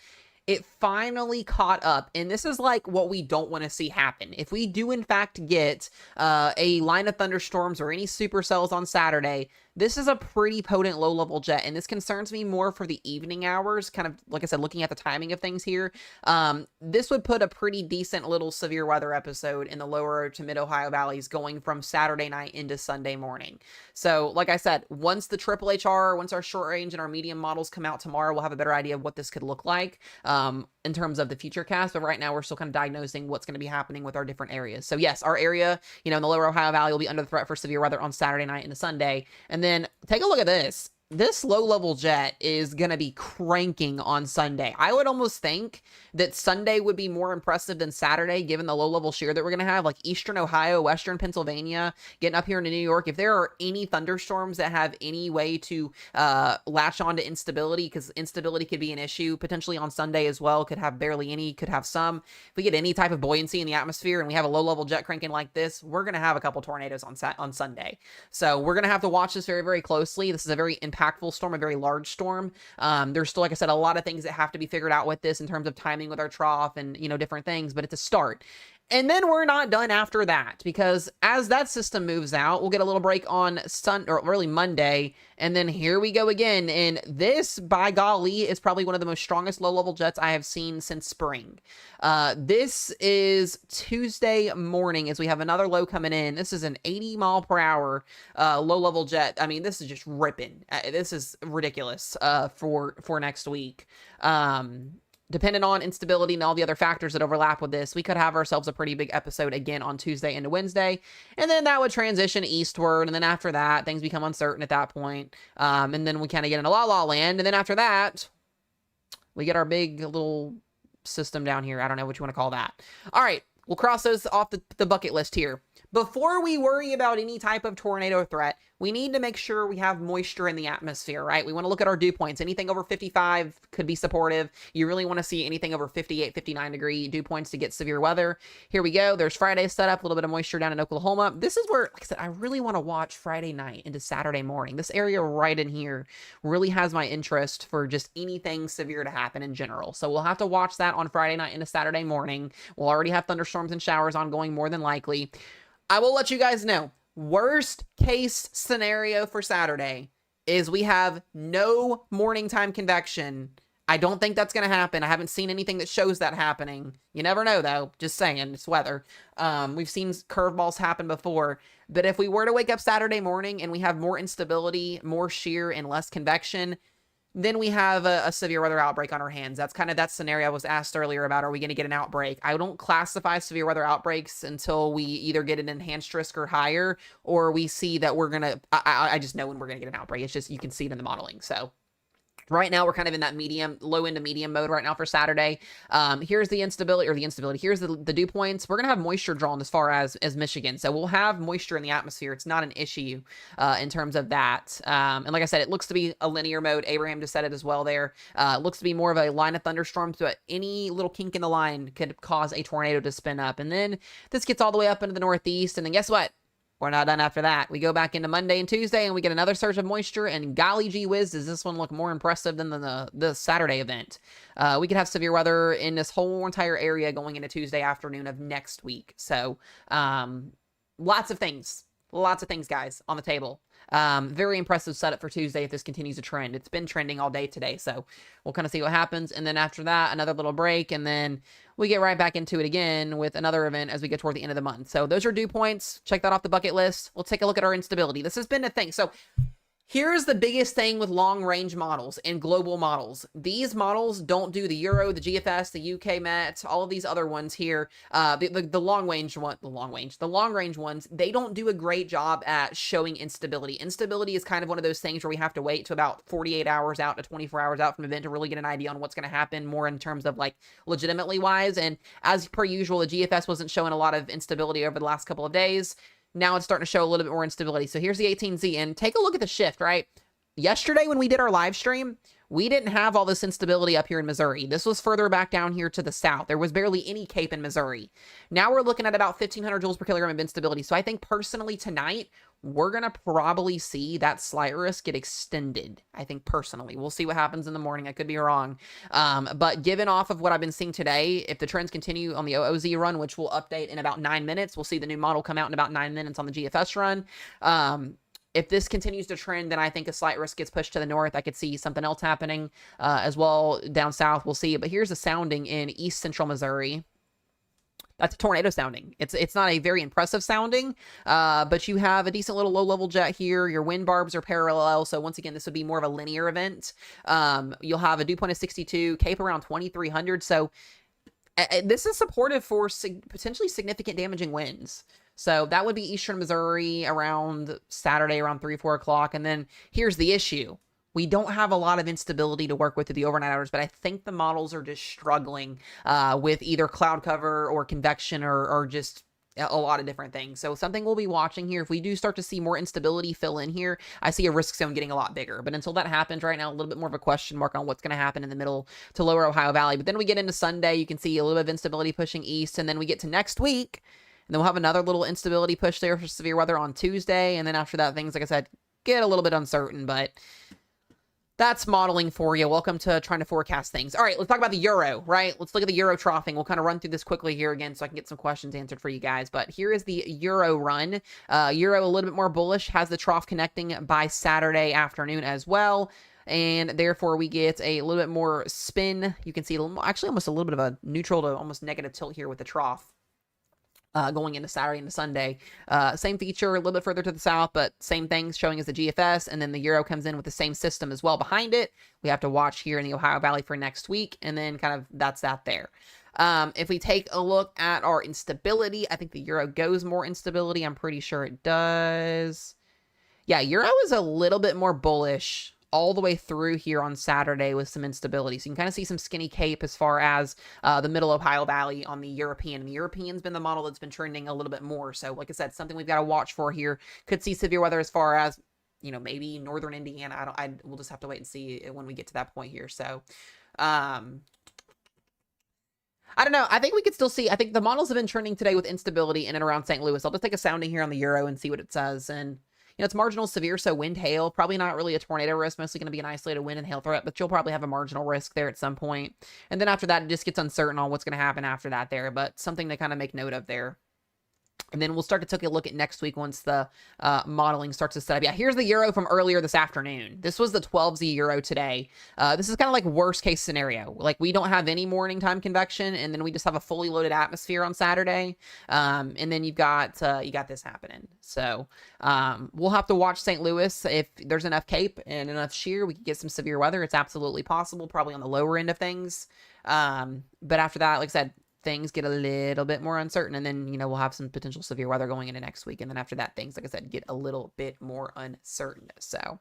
It finally caught up, and this is like what we don't want to see happen. If we do in fact get a line of thunderstorms or any supercells on Saturday, this is a pretty potent low-level jet, and this concerns me more for the evening hours, kind of, like I said, looking at the timing of things here. This would put a pretty decent little severe weather episode in the lower to mid-Ohio valleys going from Saturday night into Sunday morning. So, like I said, once the Triple HR, once our short range and our medium models come out tomorrow, we'll have a better idea of what this could look like in terms of the future cast. But right now, we're still kind of diagnosing what's going to be happening with our different areas. So, yes, our area, in the lower Ohio Valley will be under the threat for severe weather on Saturday night into Sunday. And then take a look at this. This low-level jet is going to be cranking on Sunday. I would almost think that Sunday would be more impressive than Saturday, given the low-level shear that we're going to have, like eastern Ohio, western Pennsylvania, getting up here into New York. If there are any thunderstorms that have any way to latch on to instability, because instability could be an issue potentially on Sunday as well, could have barely any, could have some. If we get any type of buoyancy in the atmosphere and we have a low-level jet cranking like this, we're going to have a couple tornadoes on Sunday. So we're going to have to watch this very, very closely. This is a very impactful storm, a very large storm. There's still, like I said, a lot of things that have to be figured out with this in terms of timing with our trough and, different things, but it's a start. And then we're not done after that, because as that system moves out, we'll get a little break on early Monday, and then here we go again. And this, by golly, is probably one of the most strongest low-level jets I have seen since spring. This is Tuesday morning as we have another low coming in. This is an 80-mile-per-hour low-level jet. I mean, this is just ripping. This is ridiculous for next week. Depending on instability and all the other factors that overlap with this, we could have ourselves a pretty big episode again on Tuesday into Wednesday. And then that would transition eastward. And then after that, things become uncertain at that point. And then we kind of get into la-la land. And then after that, we get our big little system down here. I don't know what you want to call that. All right, we'll cross those off the bucket list here. Before we worry about any type of tornado threat, we need to make sure we have moisture in the atmosphere, right? We want to look at our dew points. Anything over 55 could be supportive. You really want to see anything over 58, 59 degree dew points to get severe weather. Here we go. There's Friday's setup, a little bit of moisture down in Oklahoma. This is where, like I said, I really want to watch Friday night into Saturday morning. This area right in here really has my interest for just anything severe to happen in general. So we'll have to watch that on Friday night into Saturday morning. We'll already have thunderstorms and showers ongoing more than likely. I will let you guys know, worst case scenario for Saturday is we have no morning time convection. I don't think that's going to happen. I haven't seen anything that shows that happening. You never know, though. Just saying, it's weather. We've seen curveballs happen before. But if we were to wake up Saturday morning and we have more instability, more shear, and less convection, then we have a severe weather outbreak on our hands. That's kind of that scenario I was asked earlier about, are we going to get an outbreak? I don't classify severe weather outbreaks until we either get an enhanced risk or higher, or we see that we're going to, I just know when we're going to get an outbreak. It's just, you can see it in the modeling. So right now, we're kind of in that low into medium mode right now for Saturday. Here's the instability. Here's the dew points. We're going to have moisture drawn as far as Michigan. So we'll have moisture in the atmosphere. It's not an issue in terms of that. And like I said, it looks to be a linear mode. Abraham just said it as well there. It looks to be more of a line of thunderstorms, but any little kink in the line could cause a tornado to spin up. And then this gets all the way up into the northeast. And then guess what? We're not done after that. We go back into Monday and Tuesday, and we get another surge of moisture, and golly gee whiz, does this one look more impressive than the Saturday event. We could have severe weather in this whole entire area going into Tuesday afternoon of next week. So, lots of things, guys, on the table. Very impressive setup for Tuesday if this continues to trend. It's been trending all day today, so we'll kind of see what happens. And then after that, another little break, and then we get right back into it again with another event as we get toward the end of the month. So those are dew points. Check that off the bucket list. We'll take a look at our instability. This has been a thing. So Here's the biggest thing with long-range models and global models. These models don't do the Euro, the GFS, the UK Met, all of these other ones here. The long-range ones, they don't do a great job at showing instability. Instability is kind of one of those things where we have to wait to about 48 hours out to 24 hours out from an event to really get an idea on what's going to happen more in terms of like legitimately wise. And as per usual, the GFS wasn't showing a lot of instability over the last couple of days. Now it's starting to show a little bit more instability. So here's the 18Z, and take a look at the shift, right? Yesterday when we did our live stream, we didn't have all this instability up here in Missouri. This was further back down here to the south. There was barely any cape in Missouri. Now we're looking at about 1,500 joules per kilogram of instability. So I think personally tonight, we're going to probably see that slight risk get extended. I think personally. We'll see what happens in the morning. I could be wrong. But given off of what I've been seeing today, if the trends continue on the OOZ run, which we'll update in about 9 minutes, we'll see the new model come out in about 9 minutes on the GFS run. If this continues to trend, then I think a slight risk gets pushed to the north. I could see something else happening as well down south. We'll see. But here's a sounding in east central Missouri. That's a tornado sounding. It's not a very impressive sounding, but you have a decent little low-level jet here. Your wind barbs are parallel, so once again, this would be more of a linear event. You'll have a dew point of 62, cape around 2,300, so this is supportive for potentially significant damaging winds. So that would be eastern Missouri around Saturday around 3, 4 o'clock. And then here's the issue. We don't have a lot of instability to work with through the overnight hours, but I think the models are just struggling with either cloud cover or convection or just a lot of different things. So something we'll be watching here. If we do start to see more instability fill in here, I see a risk zone getting a lot bigger. But until that happens right now, a little bit more of a question mark on what's going to happen in the middle to lower Ohio Valley. But then we get into Sunday, you can see a little bit of instability pushing east. And then we get to next week, and then we'll have another little instability push there for severe weather on Tuesday. And then after that, things, like I said, get a little bit uncertain. But that's modeling for you. Welcome to trying to forecast things. All right, let's talk about the Euro, right? Let's look at the Euro troughing. We'll kind of run through this quickly here again so I can get some questions answered for you guys. But here is the Euro run. Euro a little bit more bullish, has the trough connecting by Saturday afternoon as well. And therefore, we get a little bit more spin. You can see actually almost a little bit of a neutral to almost negative tilt here with the trough. Going into Saturday into Sunday. Same feature, a little bit further to the south, but same things showing as the GFS, and then the Euro comes in with the same system as well behind it. We have to watch here in the Ohio Valley for next week, and then kind of that's that there. If we take a look at our instability, I think the Euro goes more instability. I'm pretty sure it does. Yeah, Euro is a little bit more bullish all the way through here on Saturday with some instability. So you can kind of see some skinny cape as far as the middle Ohio Valley on the European. And the European's been the model that's been trending a little bit more. So like I said, something we've got to watch for here. Could see severe weather as far as, you know, maybe northern Indiana. We'll just have to wait and see when we get to that point here. So, I don't know. I think we could still see. I think the models have been trending today with instability in and around St. Louis. I'll just take a sounding here on the Euro and see what it says. And you know, it's marginal severe, so wind, hail, probably not really a tornado risk, mostly going to be an isolated wind and hail threat, but you'll probably have a marginal risk there at some point. And then after that, it just gets uncertain on what's going to happen after that there, but something to kind of make note of there. And then we'll start to take a look at next week once the modeling starts to set up. Yeah, here's the Euro from earlier this afternoon. This was the 12Z Euro today. This is kind of like worst case scenario. Like we don't have any morning time convection, and then we just have a fully loaded atmosphere on Saturday. And then you got this happening. So we'll have to watch St. Louis. If there's enough cape and enough shear, we could get some severe weather. It's absolutely possible, probably on the lower end of things. But after that, like I said, things get a little bit more uncertain, and then, you know, we'll have some potential severe weather going into next week. And then after that, things, like I said, get a little bit more uncertain. So,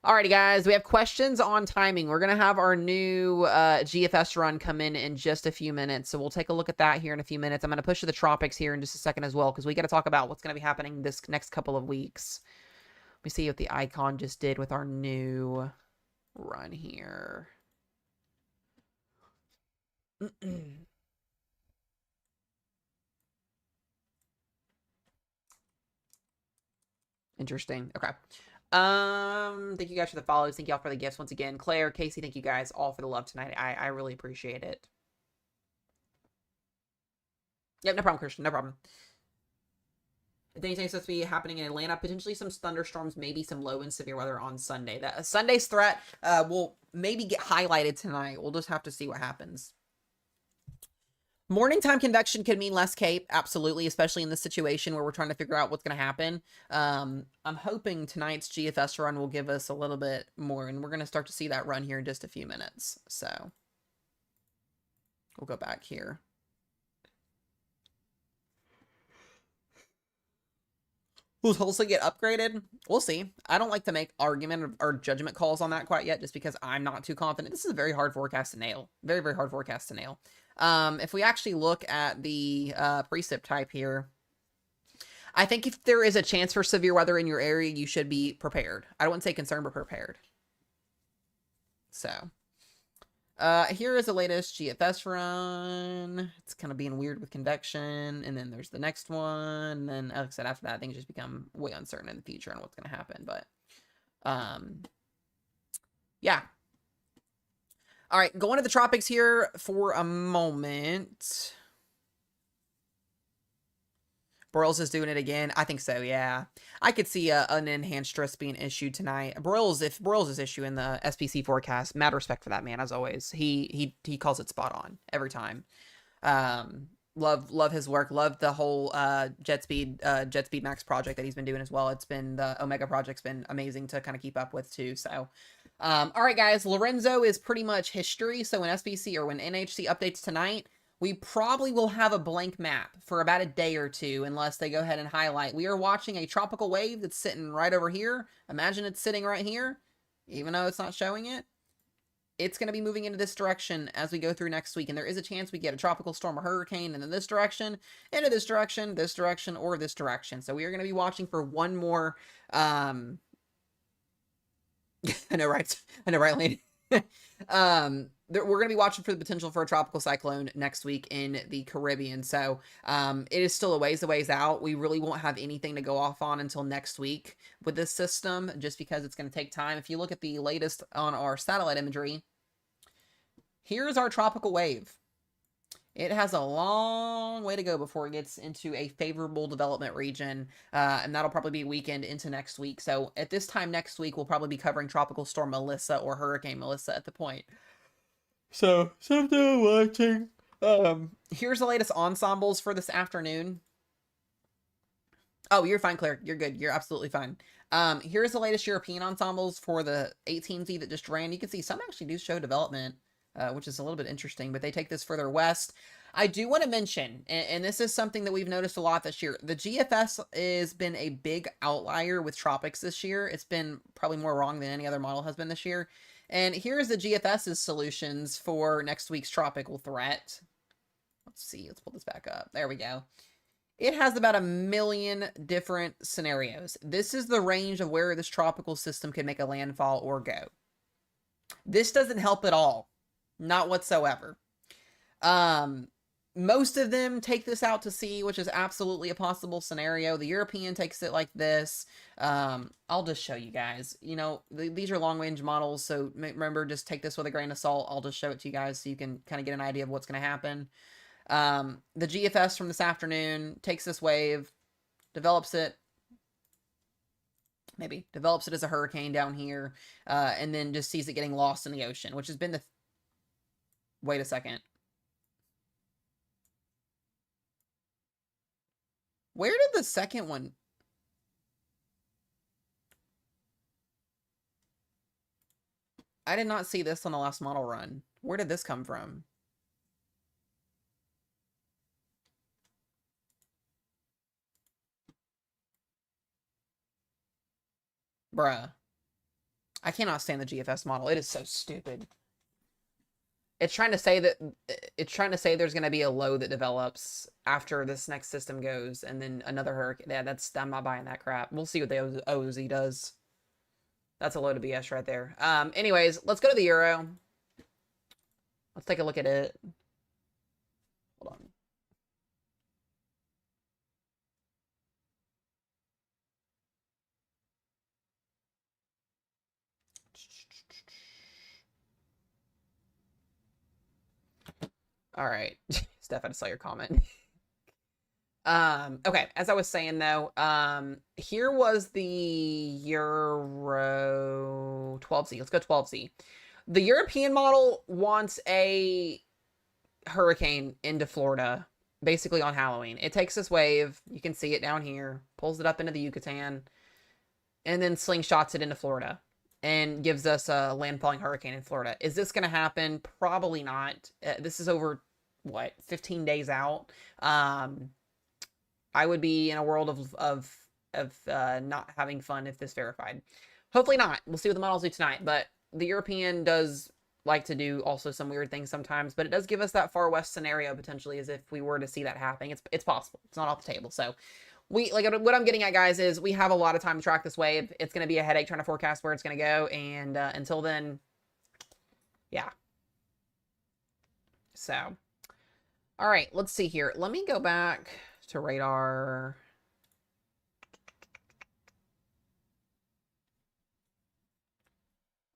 alrighty, guys, we have questions on timing. We're going to have our new GFS run come in just a few minutes. So we'll take a look at that here in a few minutes. I'm going to push to the tropics here in just a second as well, because we got to talk about what's going to be happening this next couple of weeks. Let me see what the icon just did with our new run here. Interesting. Okay. Thank you guys for the follows. Thank y'all for the gifts once again. Claire, Casey, thank you guys all for the love tonight. I really appreciate it. Yep, no problem, Christian. No problem. Anything's supposed to be happening in Atlanta. Potentially some thunderstorms, maybe some low and severe weather on Sunday. That Sunday's threat will maybe get highlighted tonight. We'll just have to see what happens. Morning time convection could mean less cape, absolutely, especially in this situation where we're trying to figure out what's going to happen. I'm hoping tonight's GFS run will give us a little bit more, and we're going to start to see that run here in just a few minutes. So we'll go back here. Will Tulsa get upgraded? We'll see. I don't like to make argument or judgment calls on that quite yet, just because I'm not too confident. This is a very hard forecast to nail. Very, very hard forecast to nail. If we actually look at the precip type here, I think if there is a chance for severe weather in your area, you should be prepared. I don't want to say concerned, but prepared. So, here is the latest GFS run. It's kind of being weird with convection. And then there's the next one. And then, like I said, after that, things just become way uncertain in the future on what's going to happen. But, yeah. All right, going to the tropics here for a moment. Broyles is doing it again. I think so, yeah. I could see an enhanced stress being issued tonight. Broyles, if Broyles is issuing the SPC forecast, mad respect for that man, as always. He calls it spot on every time. Love his work. Love the whole Jet Speed Max project that he's been doing as well. It's been, the Omega project's been amazing to kind of keep up with too, so... all right, guys, Lorenzo is pretty much history. So when SPC or when NHC updates tonight, we probably will have a blank map for about a day or two, unless they go ahead and highlight. We are watching a tropical wave that's sitting right over here. Imagine it's sitting right here, even though it's not showing it. It's going to be moving into this direction as we go through next week. And there is a chance we get a tropical storm or hurricane and then this direction, into this direction, or this direction. So we are going to be watching for one more... I know, right? Lady? We're going to be watching for the potential for a tropical cyclone next week in the Caribbean. So it is still a ways out. We really won't have anything to go off on until next week with this system, just because it's going to take time. If you look at the latest on our satellite imagery, here's our tropical wave. It has a long way to go before it gets into a favorable development region, and that'll probably be weekend into next week. So at this time next week, we'll probably be covering Tropical Storm Melissa or Hurricane Melissa at the point. So, something watching. Here's the latest ensembles for this afternoon. Oh, you're fine, Claire. You're good. You're absolutely fine. Here's the latest European ensembles for the 18Z that just ran. You can see some actually do show development. Which is a little bit interesting, but they take this further west. I do want to mention, and this is something that we've noticed a lot this year, the GFS has been a big outlier with Tropics this year. It's been probably more wrong than any other model has been this year. And here's the GFS's solutions for next week's tropical threat. Let's see, let's pull this back up. There we go. It has about 1 million different scenarios. This is the range of where this tropical system can make a landfall or go. This doesn't help at all. Not whatsoever. Most of them take this out to sea, which is absolutely a possible scenario. The European takes it like this. I'll just show you guys. You know, these are long-range models, so remember, just take this with a grain of salt. I'll just show it to you guys so you can kind of get an idea of what's going to happen. The GFS from this afternoon takes this wave, develops it, develops it as a hurricane down here, and then just sees it getting lost in the ocean, which has been the... Wait a second. Where did the second one... I did not see this on the last model run. Where did this come from? Bruh. I cannot stand the GFS model. It is so stupid. It's trying to say that there's going to be a low that develops after this next system goes, and then another hurricane. Yeah, I'm not buying that crap. We'll see what the OZ does. That's a load of BS right there. Anyways, let's go to the Euro. Let's take a look at it. Hold on. All right. Steph, I just saw your comment. Okay, as I was saying though, here was the Euro 12Z. Let's go 12Z. The European model wants a hurricane into Florida, basically on Halloween. It takes this wave, you can see it down here, pulls it up into the Yucatan, and then slingshots it into Florida and gives us a landfalling hurricane in Florida. Is this going to happen? Probably not. This is over, what, 15 days out. I would be in a world of not having fun if this verified. Hopefully not. We'll see what the models do tonight. But the European does like to do also some weird things sometimes, but it does give us that far west scenario potentially, as if we were to see that happening. It's possible. It's not off the table. So we, like, what I'm getting at, guys, is we have a lot of time to track this wave. It's going to be a headache trying to forecast where it's going to go, and until then, yeah. So, all right, let's see here. Let me go back to radar.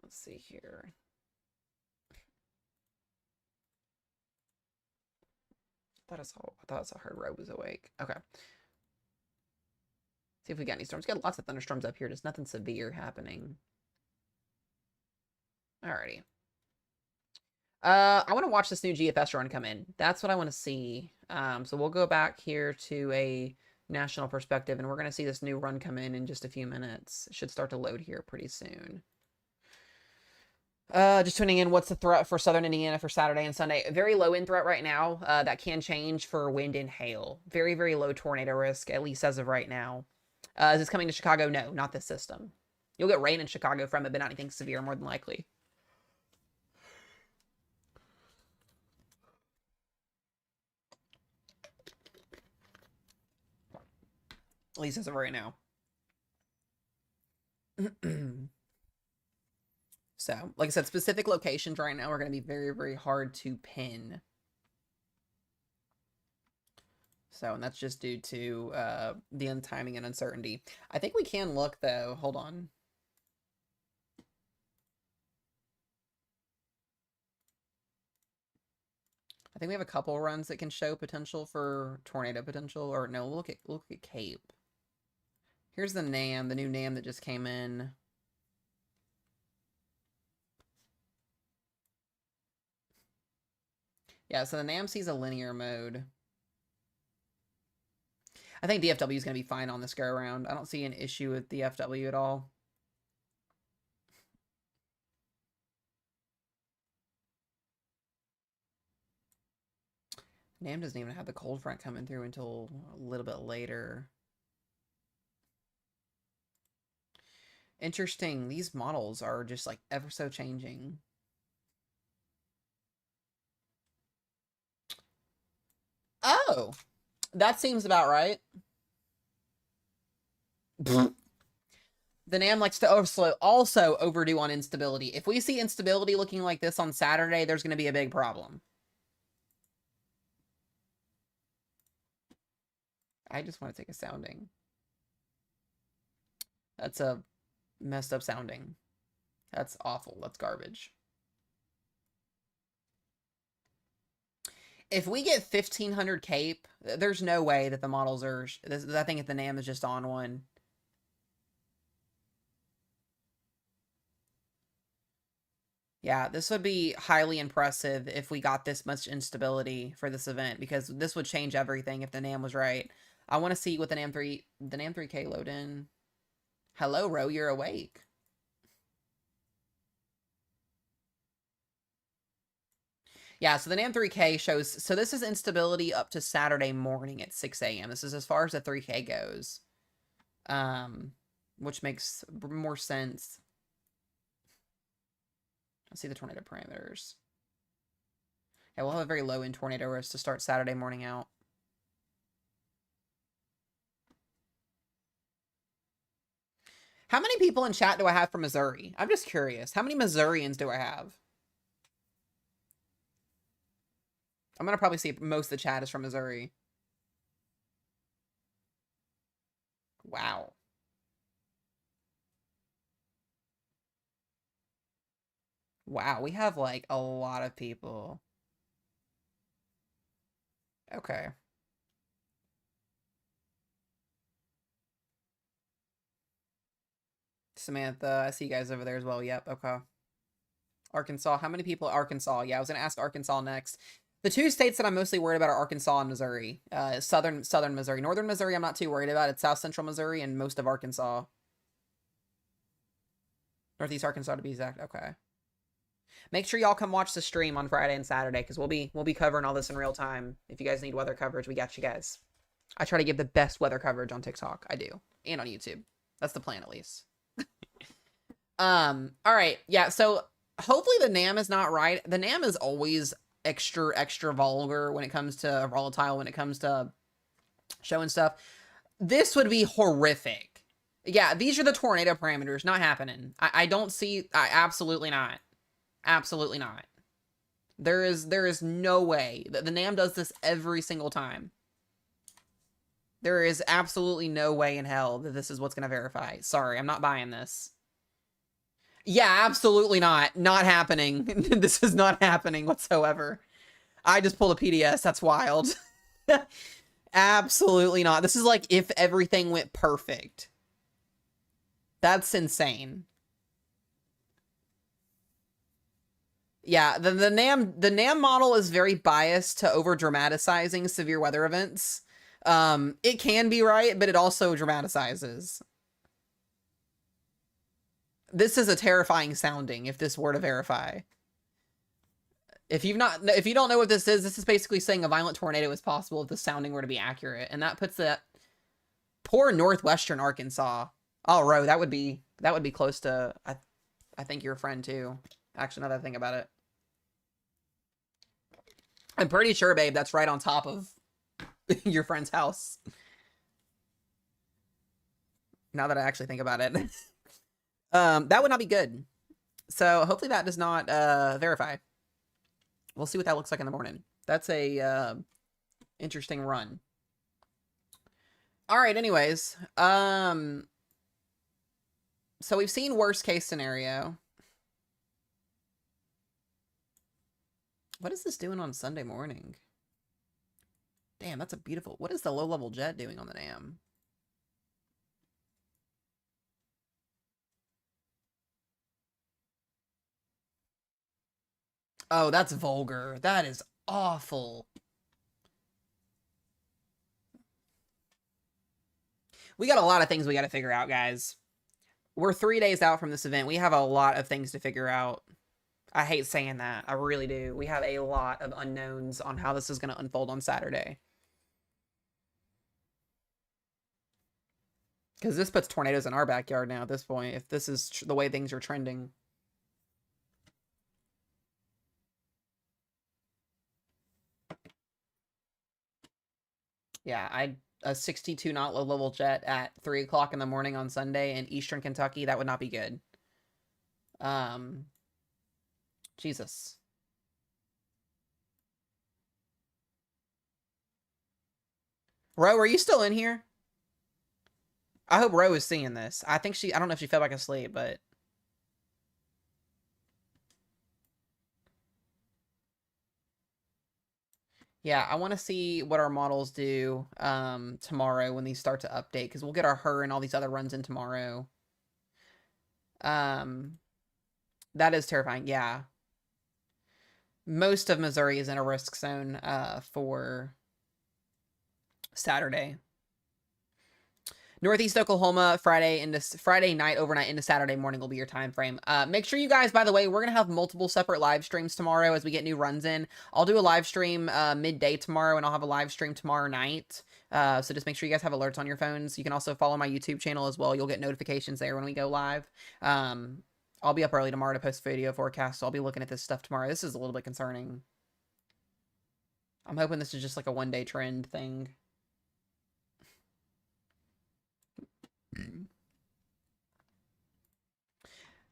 Let's see here. I thought I saw her robe was awake. Okay. See if we got any storms. Got lots of thunderstorms up here. Just nothing severe happening. Alrighty. I want to watch this new GFS run come in. That's what I want to see. So we'll go back here to a national perspective, and we're going to see this new run come in just a few minutes. It should start to load here pretty soon. Just tuning in. What's the threat for Southern Indiana for Saturday and Sunday? Very low wind threat right now. That can change for wind and hail. Very, very low tornado risk, at least as of right now. Is this coming to Chicago? No, not this system. You'll get rain in Chicago from it, but not anything severe, more than likely. At least as of right now. So, like I said, specific locations right now are going to be very, very hard to pin. So, and that's just due to the untiming and uncertainty. I think we can look, though. Hold on. I think we have a couple runs that can show potential for tornado potential. Or no, look at Cape. Here's the NAM, the new NAM that just came in. Yeah, so the NAM sees a linear mode. I think DFW is going to be fine on this go around. I don't see an issue with DFW at all. NAM doesn't even have the cold front coming through until a little bit later. Interesting. These models are just like ever so changing. Oh, that seems about right. The NAM likes to also overdo on instability. If we see instability looking like this on Saturday, there's going to be a big problem. I just want to take a sounding. That's a messed up sounding. That's awful. That's garbage. If we get 1500 cape, there's no way that the models are... I think if the NAM is just on one. Yeah, this would be highly impressive if we got this much instability for this event, because this would change everything if the NAM was right. I want to see what the NAM 3K load in. Hello, Ro, you're awake. Yeah, so the NAM 3K shows... So this is instability up to Saturday morning at 6 a.m. This is as far as the 3K goes. Which makes more sense. Let's see the tornado parameters. Yeah, we'll have a very low end tornado risk to start Saturday morning out. How many people in chat do I have from Missouri? I'm just curious. How many Missourians do I have? I'm going to probably see most of the chat is from Missouri. Wow. Wow, we have, like, a lot of people. Okay. Samantha, I see you guys over there as well. Yep, okay. Arkansas, how many people? Arkansas, yeah, I was going to ask Arkansas next. The two states that I'm mostly worried about are Arkansas and Missouri. Southern Missouri. Northern Missouri I'm not too worried about. It's South Central Missouri and most of Arkansas. Northeast Arkansas to be exact. Okay. Make sure y'all come watch the stream on Friday and Saturday because we'll be covering all this in real time. If you guys need weather coverage, we got you guys. I try to give the best weather coverage on TikTok. I do. And on YouTube. That's the plan at least. All right. Yeah, so hopefully the NAM is not right. The NAM is always extra vulgar when it comes to volatile, when it comes to showing stuff. This would be horrific. Yeah, these are the tornado parameters. Not happening. I don't see... absolutely not. Absolutely not. There is no way. The NAM does this every single time. There is absolutely no way in hell that this is what's going to verify. Sorry, I'm not buying this. Yeah, absolutely not. Not happening. This is not happening whatsoever. I just pulled a PDS. That's wild. Absolutely not. This is like if everything went perfect. That's insane. Yeah, the NAM model is very biased to over dramatizing severe weather events. It can be right, but it also dramatizes. This is a terrifying sounding if this were to verify. If you don't know what this is basically saying a violent tornado is possible if the sounding were to be accurate. And that puts that poor northwestern Arkansas. Oh, Ro, that would be close to I think your friend too. Actually, now that I think about it. I'm pretty sure, babe, that's right on top of your friend's house. Now that I actually think about it. That would not be good. So hopefully that does not verify. We'll see what that looks like in the morning. That's a interesting run. All right, anyways. So we've seen worst case scenario. What is this doing on Sunday morning? Damn, that's a beautiful... What is the low-level jet doing on the NAM? Oh, that's vulgar. That is awful. We got a lot of things we got to figure out, guys. We're 3 days out from this event. We have a lot of things to figure out. I hate saying that. I really do. We have a lot of unknowns on how this is going to unfold on Saturday. Because this puts tornadoes in our backyard now at this point, if this is the way things are trending. Yeah, a 62 knot low-level jet at 3 o'clock in the morning on Sunday in eastern Kentucky, that would not be good. Jesus. Ro, are you still in here? I hope Ro is seeing this. I don't know if she fell back asleep, but... Yeah, I want to see what our models do tomorrow when these start to update, because we'll get our her and all these other runs in tomorrow. That is terrifying, yeah. Most of Missouri is in a risk zone for Saturday. Northeast Oklahoma, Friday night, overnight into Saturday morning will be your time frame. Make sure you guys, by the way, we're going to have multiple separate live streams tomorrow as we get new runs in. I'll do a live stream midday tomorrow, and I'll have a live stream tomorrow night. So just make sure you guys have alerts on your phones. You can also follow my YouTube channel as well. You'll get notifications there when we go live. I'll be up early tomorrow to post video forecast, so I'll be looking at this stuff tomorrow. This is a little bit concerning. I'm hoping this is just like a one-day trend thing.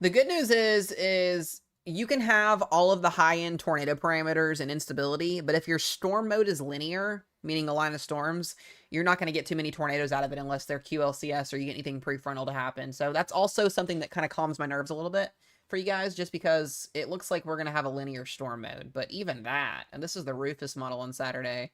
The good news is you can have all of the high-end tornado parameters and instability, but if your storm mode is linear, meaning a line of storms, you're not going to get too many tornadoes out of it unless they're QLCS or you get anything prefrontal to happen. So that's also something that kind of calms my nerves a little bit for you guys, just because it looks like we're going to have a linear storm mode. But even that, and this is the Rufus model on Saturday,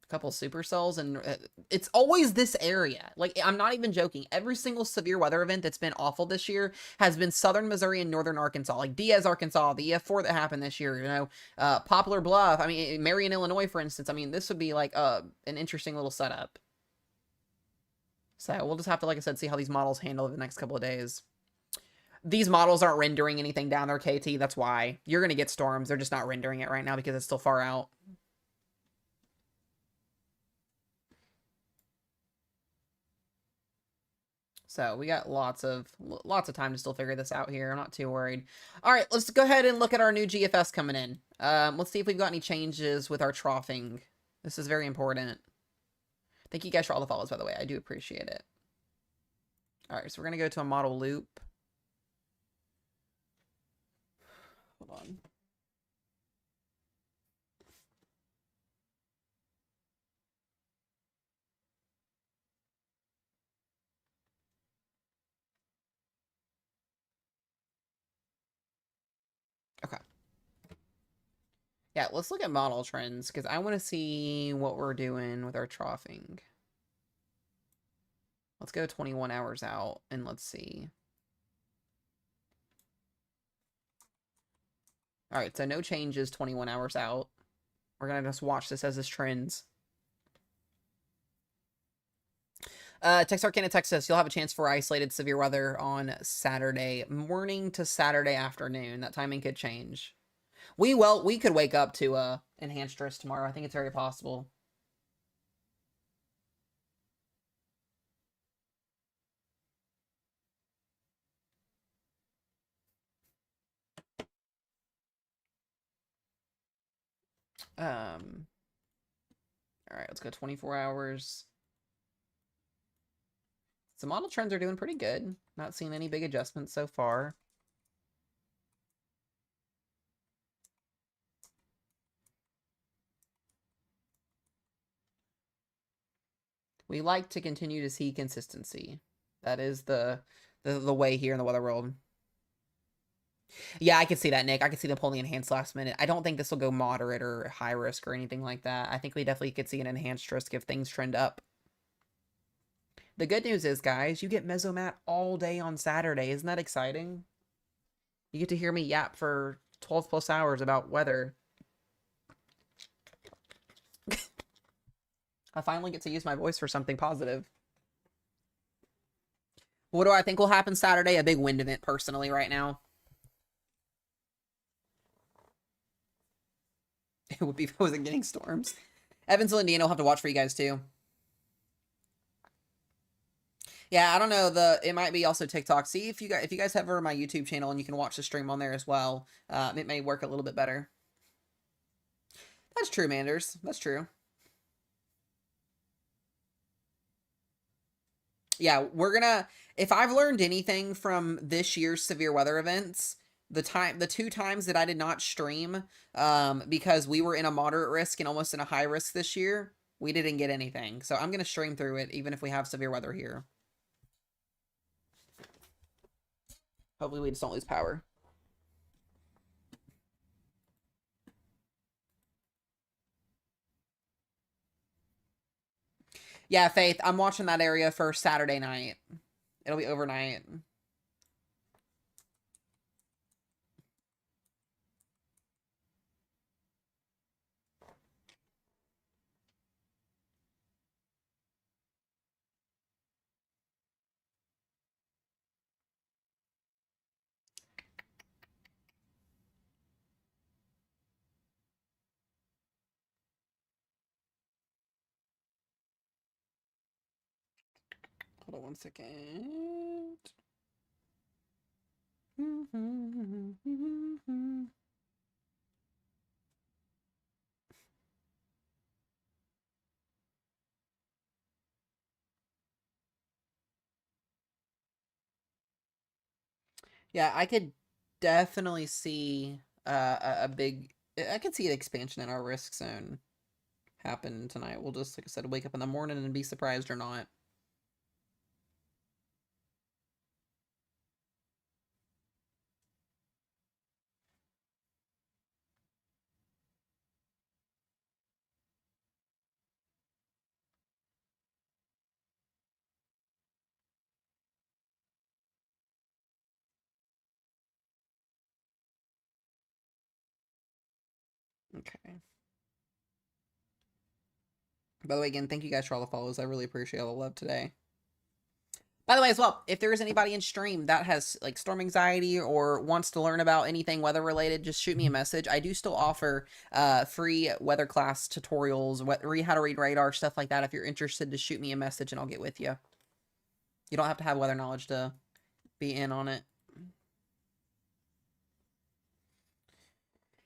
A couple supercells, and it's always this area. Like, I'm not even joking. Every single severe weather event that's been awful this year has been southern Missouri and northern Arkansas. Like Diaz, Arkansas, the EF4 that happened this year, Poplar Bluff. I mean, Marion, Illinois, for instance. I mean, this would be like an interesting little setup. So we'll just have to, like I said, see how these models handle the next couple of days. These models aren't rendering anything down there, KT. That's why. You're going to get storms. They're just not rendering it right now because it's still far out. So we got lots of time to still figure this out here. I'm not too worried. All right, let's go ahead and look at our new GFS coming in. Let's see if we've got any changes with our troughing. This is very important. Thank you guys for all the follows, by the way. I do appreciate it. All right, so we're going to go to a model loop. Hold on. Okay. Yeah, let's look at model trends, because I want to see what we're doing with our troughing. Let's go 21 hours out, and let's see. All right, so no changes 21 hours out. We're going to just watch this as this trends. Texarkana, Texas, you'll have a chance for isolated severe weather on Saturday morning to Saturday afternoon. That timing could change. We could wake up to enhanced risk tomorrow. I think it's very possible. All right, let's go 24 hours. So model trends are doing pretty good. Not seeing any big adjustments so far. We like to continue to see consistency. That is the way here in the weather world. Yeah, I can see that, Nick. I can see them pulling the enhanced last minute. I don't think this will go moderate or high risk or anything like that. I think we definitely could see an enhanced risk if things trend up. The good news is, guys, you get Mesomat all day on Saturday. Isn't that exciting? You get to hear me yap for 12 plus hours about weather. I finally get to use my voice for something positive. What do I think will happen Saturday? A big wind event, personally, right now. It would be if I wasn't getting storms. Evansville, Indiana, will have to watch for you guys, too. Yeah, I don't know. It might be also TikTok. See if you guys have her on my YouTube channel and you can watch the stream on there as well. It may work a little bit better. That's true, Manders. That's true. Yeah, we're gonna. If I've learned anything from this year's severe weather events, the 2 times that I did not stream, because we were in a moderate risk and almost in a high risk this year, we didn't get anything. So I'm gonna stream through it, even if we have severe weather here. Hopefully we just don't lose power. Yeah, Faith, I'm watching that area for Saturday night. It'll be overnight. Hold on one second. Yeah, I could definitely see a big. I could see an expansion in our risk zone happen tonight. We'll just, like I said, wake up in the morning and be surprised or not. Okay. By the way, again, thank you guys for all the follows. I really appreciate all the love today. By the way, as well, if there is anybody in stream that has like storm anxiety or wants to learn about anything weather related, just shoot me a message. I do still offer free weather class tutorials, how to read radar, stuff like that. If you're interested, just shoot me a message and I'll get with you. You don't have to have weather knowledge to be in on it.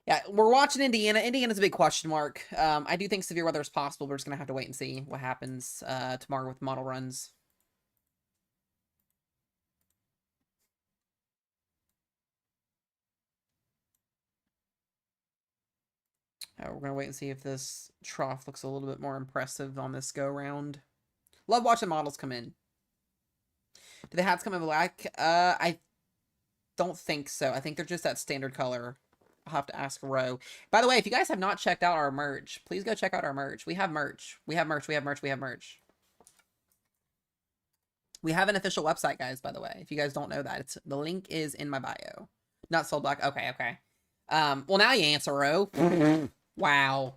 Yeah, we're watching Indiana. Indiana's a big question mark. I do think severe weather is possible. We're just going to have to wait and see what happens tomorrow with model runs. We're going to wait and see if this trough looks a little bit more impressive on this go-round. Love watching models come in. Do the hats come in black? I don't think so. I think they're just that standard color. I'll have to ask Ro. By the way, if you guys have not checked out our merch, please go check out our merch. We have merch. We have merch. We have merch. We have merch. We have an official website, guys, by the way. If you guys don't know that, the link is in my bio. Not sold black. Okay, okay. Well, now you answer, Ro. Wow.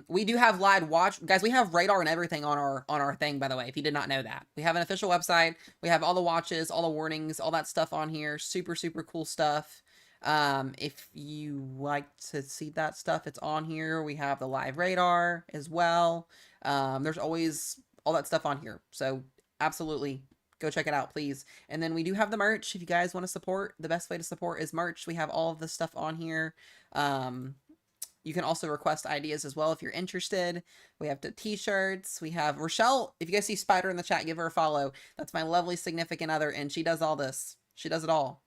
We do have live watch. Guys, we have radar and everything on our thing, by the way, if you did not know that. We have an official website. We have all the watches, all the warnings, all that stuff on here. Super, super cool stuff. If you like to see that stuff, it's on here. We have the live radar as well. There's always all that stuff on here. So absolutely go check it out, please. And then we do have the merch. If you guys want to support, the best way to support is merch. We have all of the stuff on here. You can also request ideas as well if you're interested. We have the t-shirts. We have Rochelle. If you guys see Spider in the chat, give her a follow. That's my lovely significant other, and she does all this. She does it all.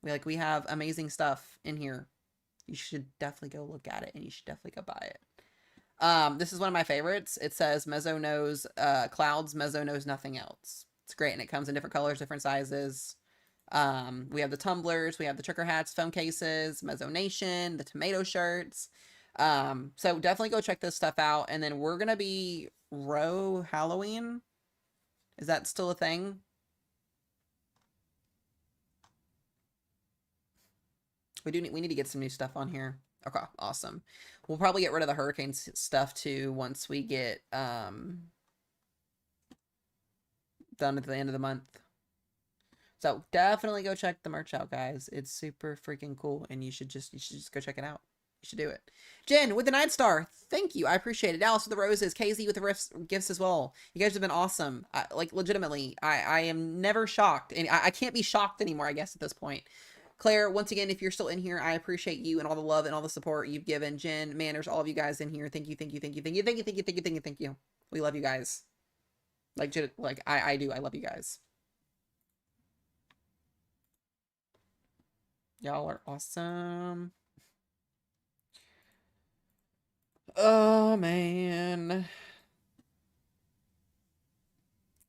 We have amazing stuff in here. You should definitely go look at it, and you should definitely go buy it. This is one of my favorites. It says Mezzo knows clouds. Mezzo knows nothing else. It's great, and it comes in different colors, different sizes. We have the tumblers. We have the trucker hats, phone cases, Mezzo Nation, the tomato shirts. So definitely go check this stuff out. And then we're going to be Row Halloween. Is that still a thing? We need to get some new stuff on here. Okay, awesome. We'll probably get rid of the hurricane stuff too once we get done at the end of the month. So definitely go check the merch out, guys. It's super freaking cool, and you should just go check it out. You should do it. Jen with the 9 star, thank you. I appreciate it. Alice with the roses, KZ with the gifts as well. You guys have been awesome. Like legitimately, I am never shocked, and I can't be shocked anymore, I guess, at this point. Claire, once again, if you're still in here, I appreciate you and all the love and all the support you've given. Jen, Manners, all of you guys in here. Thank you, thank you, thank you, thank you, thank you, thank you, thank you, thank you, thank you. We love you guys. Like I do. I love you guys. Y'all are awesome. Oh, man.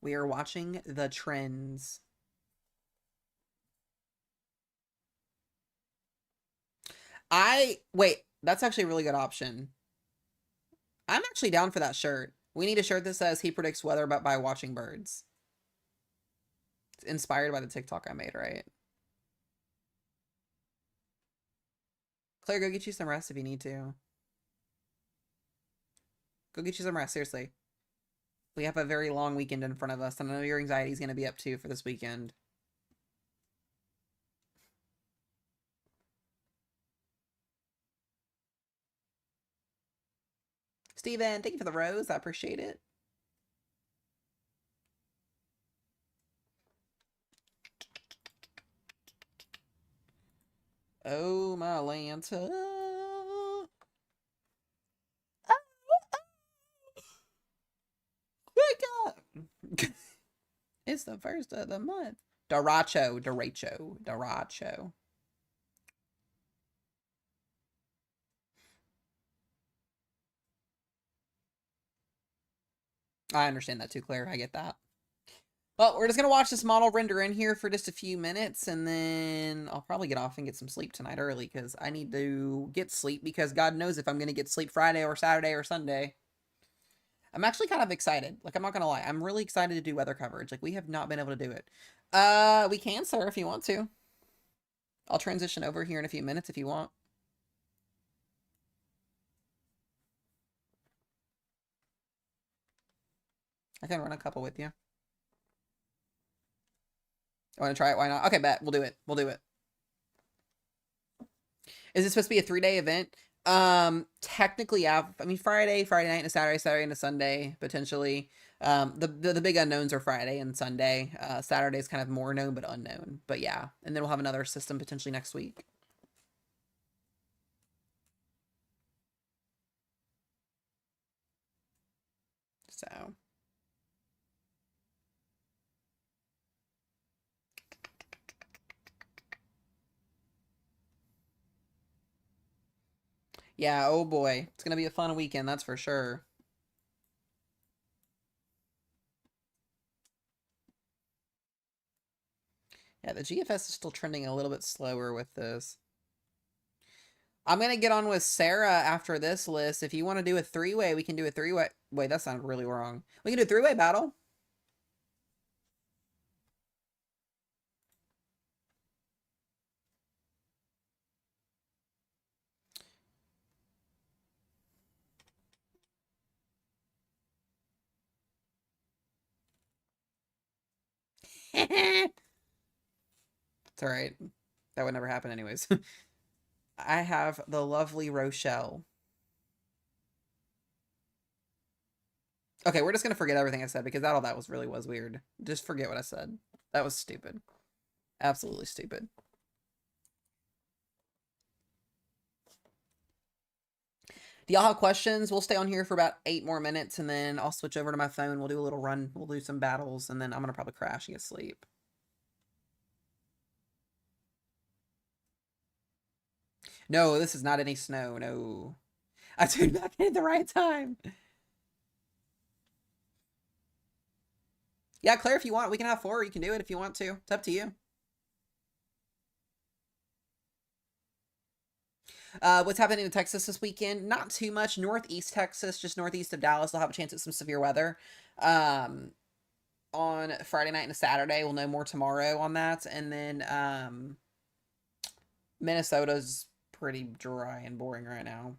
We are watching the trends. Wait, that's actually a really good option. I'm actually down for that shirt. We need a shirt that says he predicts weather by watching birds. It's inspired by the TikTok I made, right? Claire, go get you some rest if you need to. Go get you some rest, seriously. We have a very long weekend in front of us, and I know your anxiety is going to be up too for this weekend. Steven, thank you for the rose. I appreciate it. Oh, my Lanta. Wake up! It's the first of the month. Daracho. I understand that too, Claire. I get that. Well, we're just going to watch this model render in here for just a few minutes, and then I'll probably get off and get some sleep tonight early, because I need to get sleep, because God knows if I'm going to get sleep Friday or Saturday or Sunday. I'm actually kind of excited. Like, I'm not going to lie. I'm really excited to do weather coverage. Like, we have not been able to do it. We can, sir, if you want to. I'll transition over here in a few minutes if you want. I can run a couple with you. I want to try it. Why not? Okay, bet. We'll do it. We'll do it. Is it supposed to be a 3-day event? Technically, yeah. I mean, Friday night, and a Saturday and a Sunday, potentially. The big unknowns are Friday and Sunday. Saturday is kind of more known but unknown. But yeah, and then we'll have another system potentially next week. So. Yeah, oh boy. It's going to be a fun weekend, that's for sure. Yeah, the GFS is still trending a little bit slower with this. I'm going to get on with Sarah after this list. If you want to do a 3-way, we can do a 3-way. Wait, that sounded really wrong. We can do a 3-way battle. It's alright. That would never happen anyways. I have the lovely Rochelle. Okay, we're just going to forget everything I said because all that was weird. Just forget what I said. That was stupid. Absolutely stupid. Do y'all have questions? We'll stay on here for about 8 more minutes and then I'll switch over to my phone. We'll do a little run. We'll do some battles and then I'm going to probably crash and get sleep. No, this is not any snow. No. I tuned back in at the right time. Yeah, Claire, if you want, we can have 4. You can do it if you want to. It's up to you. What's happening in Texas this weekend? Not too much. Northeast Texas, just northeast of Dallas, they'll have a chance at some severe weather. On Friday night and a Saturday. We'll know more tomorrow on that. And then Minnesota's pretty dry and boring right now.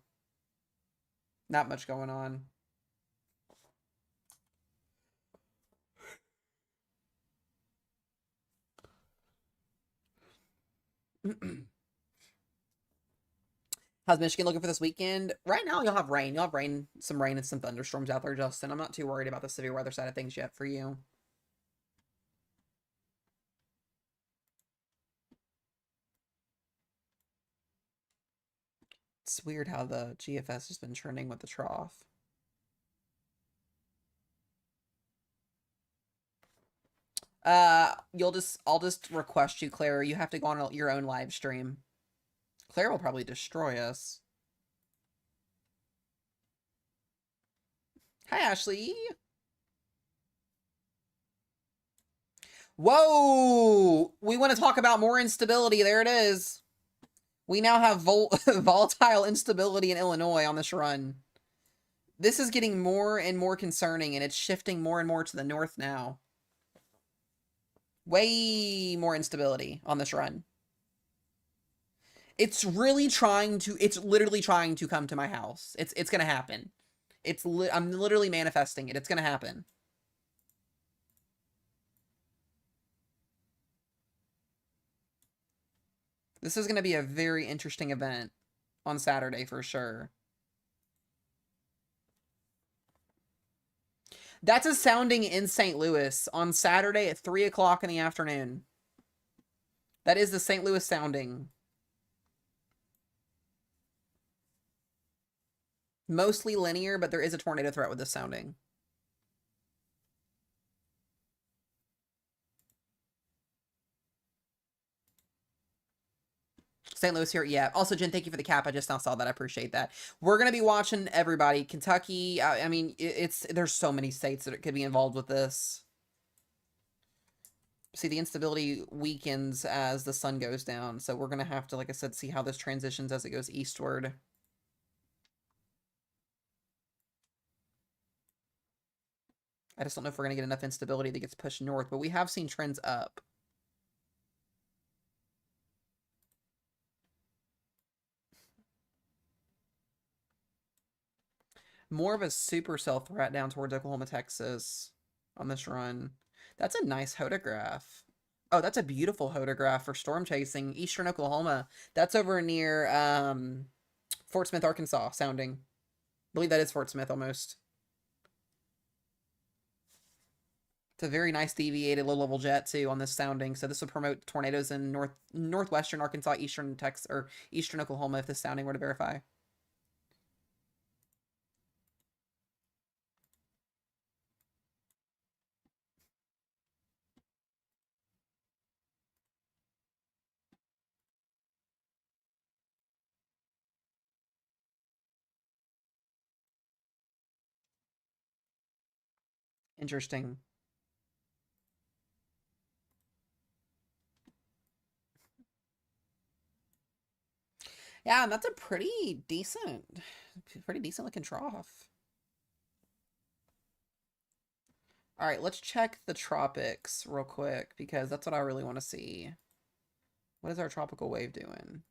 Not much going on. How's Michigan looking for this weekend? Right now, you'll have rain. You'll have rain, some rain and some thunderstorms out there, Justin. I'm not too worried about the severe weather side of things yet for you. It's weird how the GFS has been trending with the trough. I'll just request you, Claire. You have to go on your own live stream. Claire will probably destroy us. Hi, Ashley. Whoa! We want to talk about more instability. There it is. We now have volatile instability in Illinois on this run. This is getting more and more concerning, and it's shifting more and more to the north now. Way more instability on this run. It's literally trying to come to my house. It's gonna happen. I'm literally manifesting it. It's gonna happen. This is gonna be a very interesting event on Saturday for sure. That's a sounding in St. Louis on Saturday at 3 o'clock in the afternoon. That is the St. Louis sounding. Mostly linear, but there is a tornado threat with this sounding. St. Louis here, yeah. Also, Jen, thank you for the cap. I just now saw that. I appreciate that. We're gonna be watching everybody. Kentucky. I mean, there's so many states that could be involved with this. See, the instability weakens as the sun goes down, so we're gonna have to, like I said, see how this transitions as it goes eastward. I just don't know if we're gonna get enough instability that gets pushed north, but we have seen trends up. More of a supercell threat down towards Oklahoma, Texas. on this run. That's a nice photograph. Oh, that's a beautiful photograph for storm chasing eastern Oklahoma. That's over near Fort Smith, Arkansas sounding. I believe that is Fort Smith almost. It's a very nice deviated low level jet too on this sounding. So this would promote tornadoes in northwestern Arkansas, eastern Texas, or eastern Oklahoma if this sounding were to verify. Interesting. Yeah, and that's a pretty decent looking trough. All right, let's check the tropics real quick because that's what I really want to see. What is our tropical wave doing?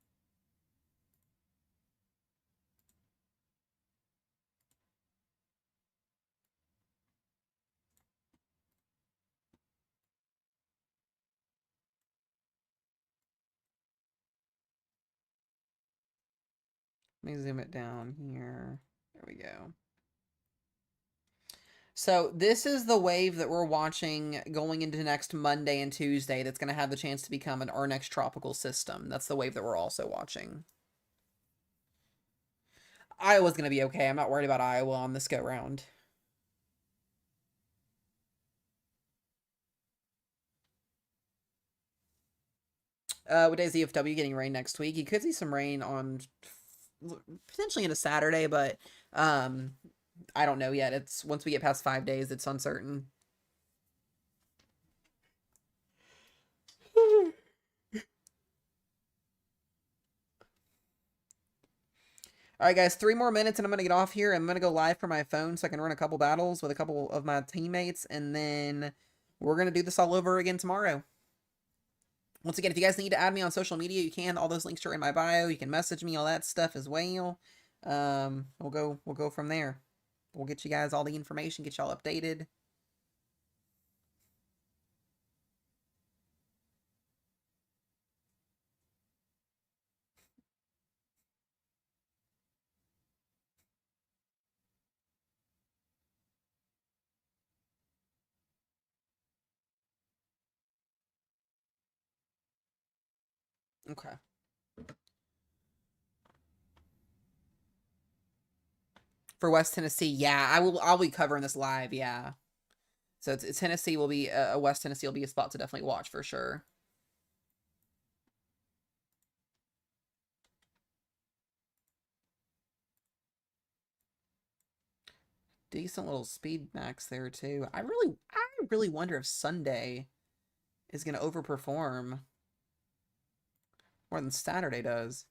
Let me zoom it down here. There we go. So this is the wave that we're watching going into next Monday and Tuesday that's going to have the chance to become our next tropical system. That's the wave that we're also watching. Iowa's going to be okay. I'm not worried about Iowa on this go round. What day is EFW getting rain next week? You could see some rain on potentially into Saturday, but I don't know yet. It's once we get past 5 days, it's uncertain. All right, guys, 3 more minutes and I'm going to get off here. I'm going to go live from my phone so I can run a couple battles with a couple of my teammates, and then we're going to do this all over again tomorrow. Once again, if you guys need to add me on social media, you can. All those links are in my bio. You can message me, all that stuff as well. We'll go from there. We'll get you guys all the information, get y'all updated. Okay. For West Tennessee, yeah, I'll be covering this live, yeah. So it's Tennessee will be West Tennessee will be a spot to definitely watch for sure. Decent little speed max there too. I really wonder if Sunday is going to overperform more than Saturday does.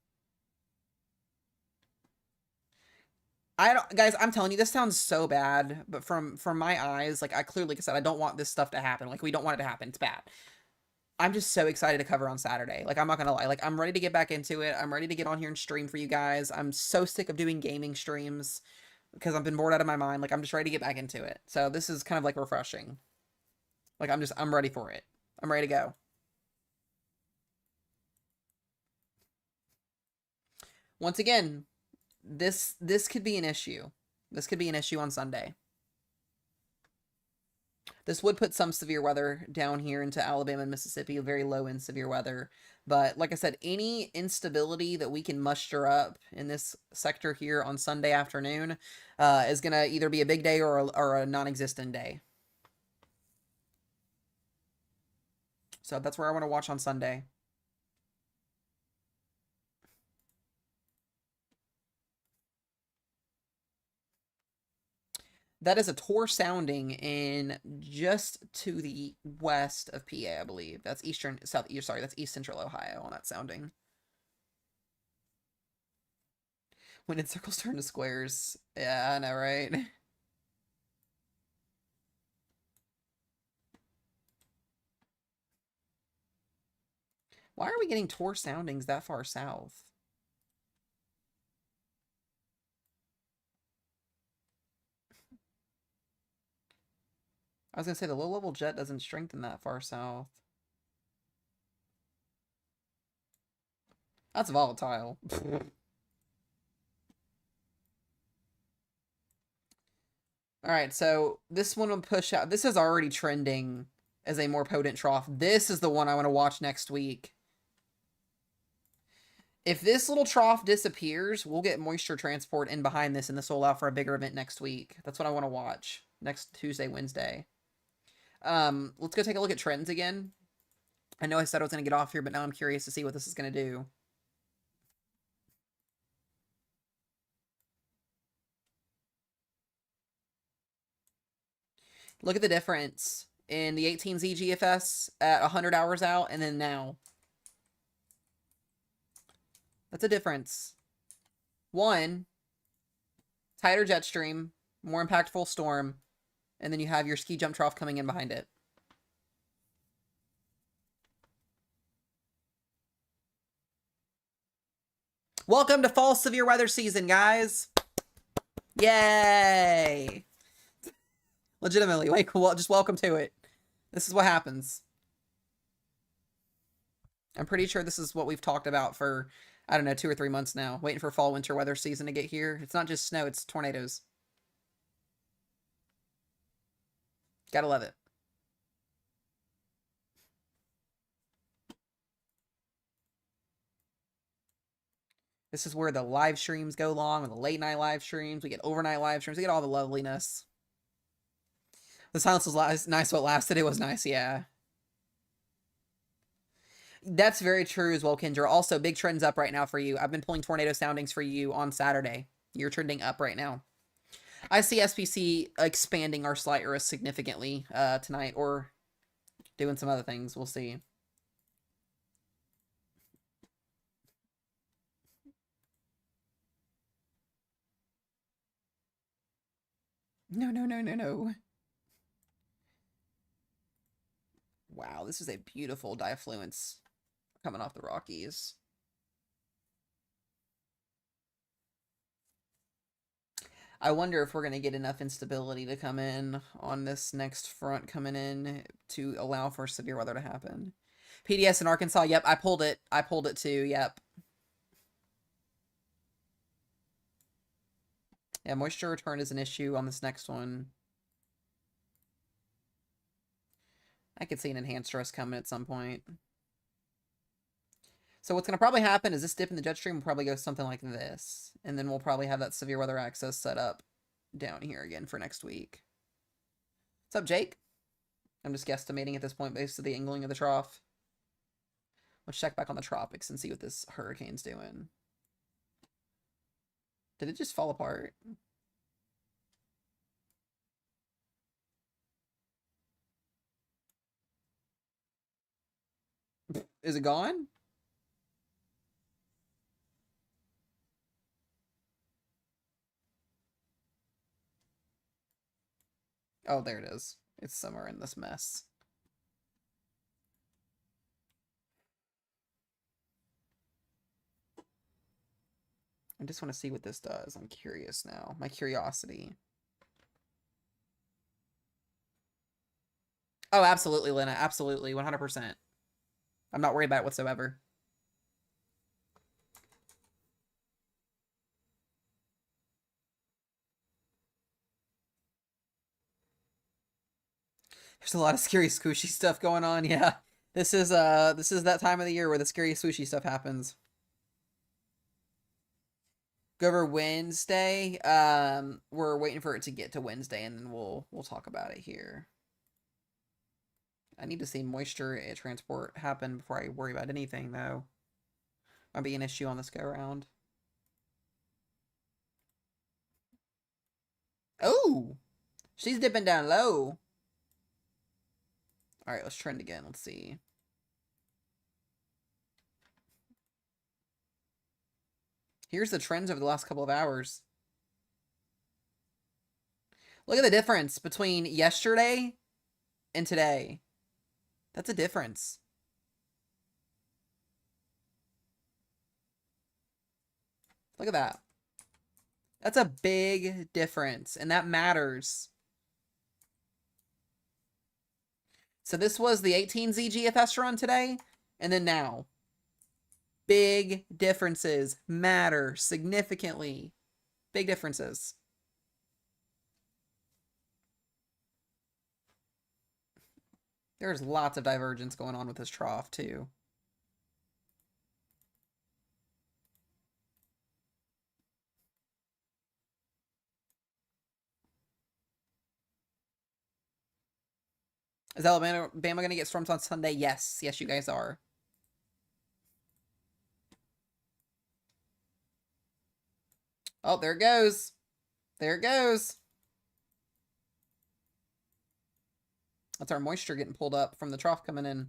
I don't, guys. I'm telling you, this sounds so bad, but from my eyes, like I clearly, like I said, I don't want this stuff to happen. Like we don't want it to happen. It's bad. I'm just so excited to cover on Saturday. Like I'm not gonna lie. Like I'm ready to get back into it. I'm ready to get on here and stream for you guys. I'm so sick of doing gaming streams because I've been bored out of my mind. Like I'm just ready to get back into it. So this is kind of like refreshing. Like I'm ready for it. I'm ready to go. Once again, this could be an issue. This could be an issue on Sunday. This would put some severe weather down here into Alabama and Mississippi, very low end severe weather. But like I said, any instability that we can muster up in this sector here on Sunday afternoon is going to either be a big day or a non-existent day. So that's where I want to watch on Sunday. That is a Tor sounding in just to the west of PA, I believe. That's sorry, that's East Central Ohio on that sounding. When in circles turn to squares. Yeah, I know, right? Why are we getting Tor soundings that far south? I was going to say the low-level jet doesn't strengthen that far south. That's volatile. Alright, so this one will push out. This is already trending as a more potent trough. This is the one I want to watch next week. If this little trough disappears, we'll get moisture transport in behind this, and this will allow for a bigger event next week. That's what I want to watch. Next Tuesday, Wednesday. Let's go take a look at trends again. I know I said I was going to get off here, but now I'm curious to see what this is going to do. Look at the difference in the 18Z GFS at 100 hours out and then now. That's a difference. One, tighter jet stream, more impactful storm, and then you have your ski jump trough coming in behind it. Welcome to fall severe weather season, guys. Yay! Legitimately, like, well, just welcome to it. This is what happens. I'm pretty sure this is what we've talked about for, I don't know, 2 or 3 months now. Waiting for fall, winter weather season to get here. It's not just snow, it's tornadoes. Gotta love it. This is where the live streams go long, and the late night live streams. We get overnight live streams. We get all the loveliness. The silence was nice while it lasted. It was nice, yeah. That's very true as well, Kendra. Also, big trends up right now for you. I've been pulling tornado soundings for you on Saturday. You're trending up right now. I see SPC expanding our slight risk significantly tonight, or doing some other things. We'll see. No, no, no, no, no. Wow, this is a beautiful diaffluence coming off the Rockies. I wonder if we're going to get enough instability to come in on this next front coming in to allow for severe weather to happen. PDS in Arkansas, yep, I pulled it. I pulled it too, yep. Yeah, moisture return is an issue on this next one. I could see an enhanced stress coming at some point. So what's going to probably happen is this dip in the jet stream will probably go something like this. And then we'll probably have that severe weather access set up down here again for next week. What's up, Jake? I'm just guesstimating at this point based on the angling of the trough. Let's check back on the tropics and see what this hurricane's doing. Did it just fall apart? Is it gone? Oh, there it is. It's somewhere in this mess. I just want to see what this does. I'm curious now. My curiosity. Oh, absolutely, Lena. Absolutely. 100%. I'm not worried about it whatsoever. There's a lot of scary squishy stuff going on, yeah. This is that time of the year where the scary swooshy stuff happens. Go over Wednesday. We're waiting for it to get to Wednesday, and then we'll talk about it here. I need to see moisture transport happen before I worry about anything, though. Might be an issue on this go around. Oh, she's dipping down low. All right, let's trend again. Let's see. Here's the trends over the last couple of hours. Look at the difference between yesterday and today. That's a difference. Look at that. That's a big difference, and that matters. So this was the 18Z GFS run today, and then now. Big differences matter significantly. Big differences. There's lots of divergence going on with this trough, too. Is Alabama going to get storms on Sunday? Yes. Yes, you guys are. Oh, there it goes. There it goes. That's our moisture getting pulled up from the trough coming in.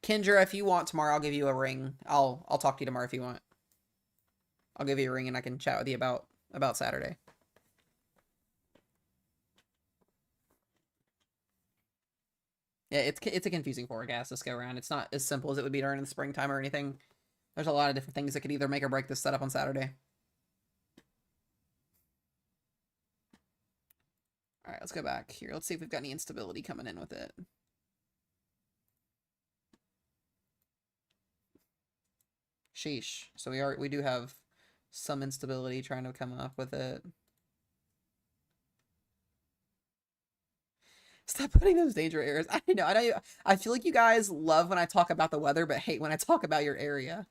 Kendra, if you want tomorrow, I'll give you a ring. I'll talk to you tomorrow if you want. I'll give you a ring and I can chat with you about Saturday. Yeah, it's a confusing forecast this go around. It's not as simple as it would be during the springtime or anything. There's a lot of different things that could either make or break this setup on Saturday. All right, let's go back here. Let's see if we've got any instability coming in with it. Sheesh. So we do have some instability trying to come up with it. Stop putting those danger areas. I know. I feel like you guys love when I talk about the weather, but hate when I talk about your area.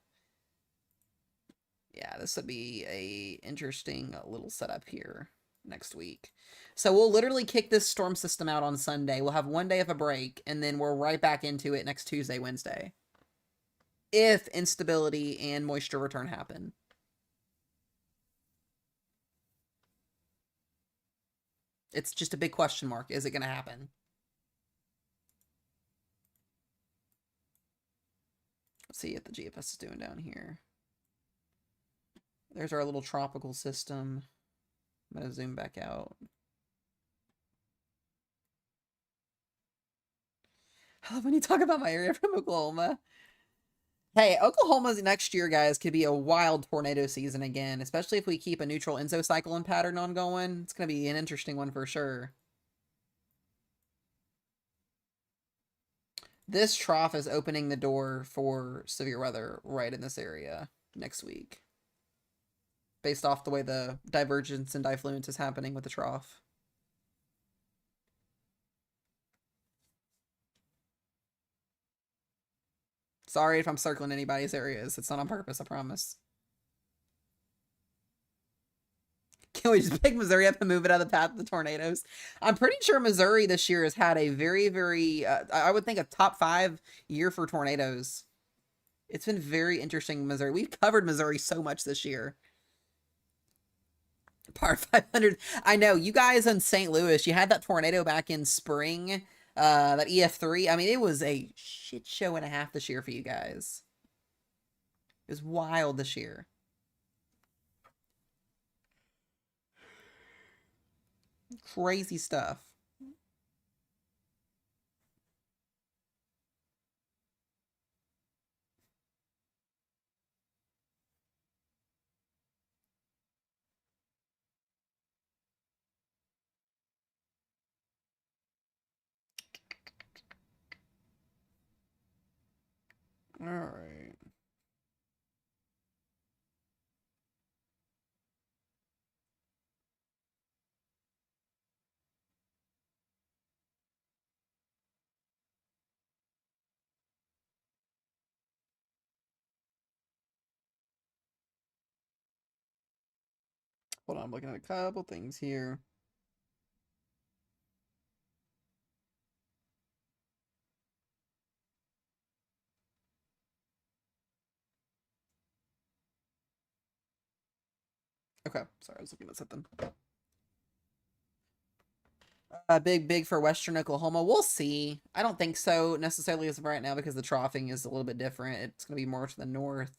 Yeah, this would be a interesting little setup here next week. So we'll literally kick this storm system out on Sunday. We'll have one day of a break, and then we're right back into it next Tuesday, Wednesday. If instability and moisture return happen. It's just a big question mark. Is it going to happen? Let's see what the GFS is doing down here. There's our little tropical system. I'm going to zoom back out. I love when you talk about my area from Oklahoma. Hey, Oklahoma's next year, guys, could be a wild tornado season again, especially if we keep a neutral ensocyclone pattern on going. It's going to be an interesting one for sure. This trough is opening the door for severe weather right in this area next week, based off the way the divergence and diffluence is happening with the trough. Sorry if I'm circling anybody's areas. It's not on purpose, I promise. Can we just pick Missouri up and move it out of the path of the tornadoes? I'm pretty sure Missouri this year has had a very, very, I would think a top 5 year for tornadoes. It's been very interesting, Missouri. We've covered Missouri so much this year. Par 500. I know, you guys in St. Louis, you had that tornado back in spring, that EF3. I mean, it was a shit show and a half this year for you guys. It was wild this year. Crazy stuff. All right. Hold on, I'm looking at a couple things here. Okay, sorry, I was looking at something. Big for Western Oklahoma. We'll see. I don't think so necessarily as of right now because the troughing is a little bit different. It's going to be more to the north.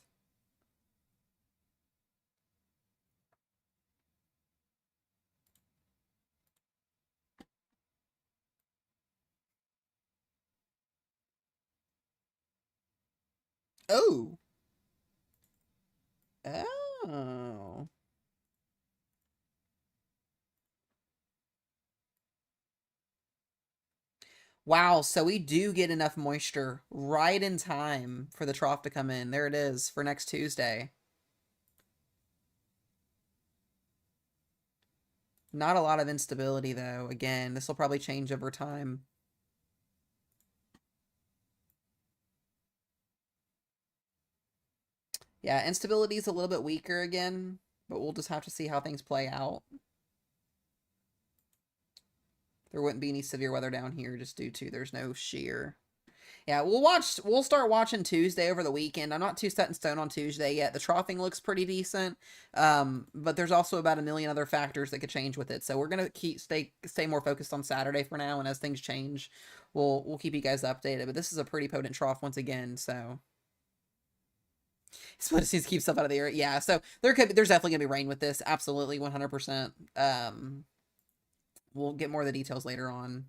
Oh. Oh. Wow, so we do get enough moisture right in time for the trough to come in. There it is for next Tuesday. Not a lot of instability, though. Again, this will probably change over time. Yeah, instability is a little bit weaker again, but we'll just have to see how things play out. There wouldn't be any severe weather down here just due to there's no shear. Yeah, we'll start watching Tuesday over the weekend. I'm not too set in stone on Tuesday yet. The troughing looks pretty decent. But there's also about a million other factors that could change with it. So we're gonna stay more focused on Saturday for now, and as things change, we'll keep you guys updated. But this is a pretty potent trough once again, so split seems to keep stuff out of the air. Yeah, so there's definitely gonna be rain with this. Absolutely 100%. We'll get more of the details later on.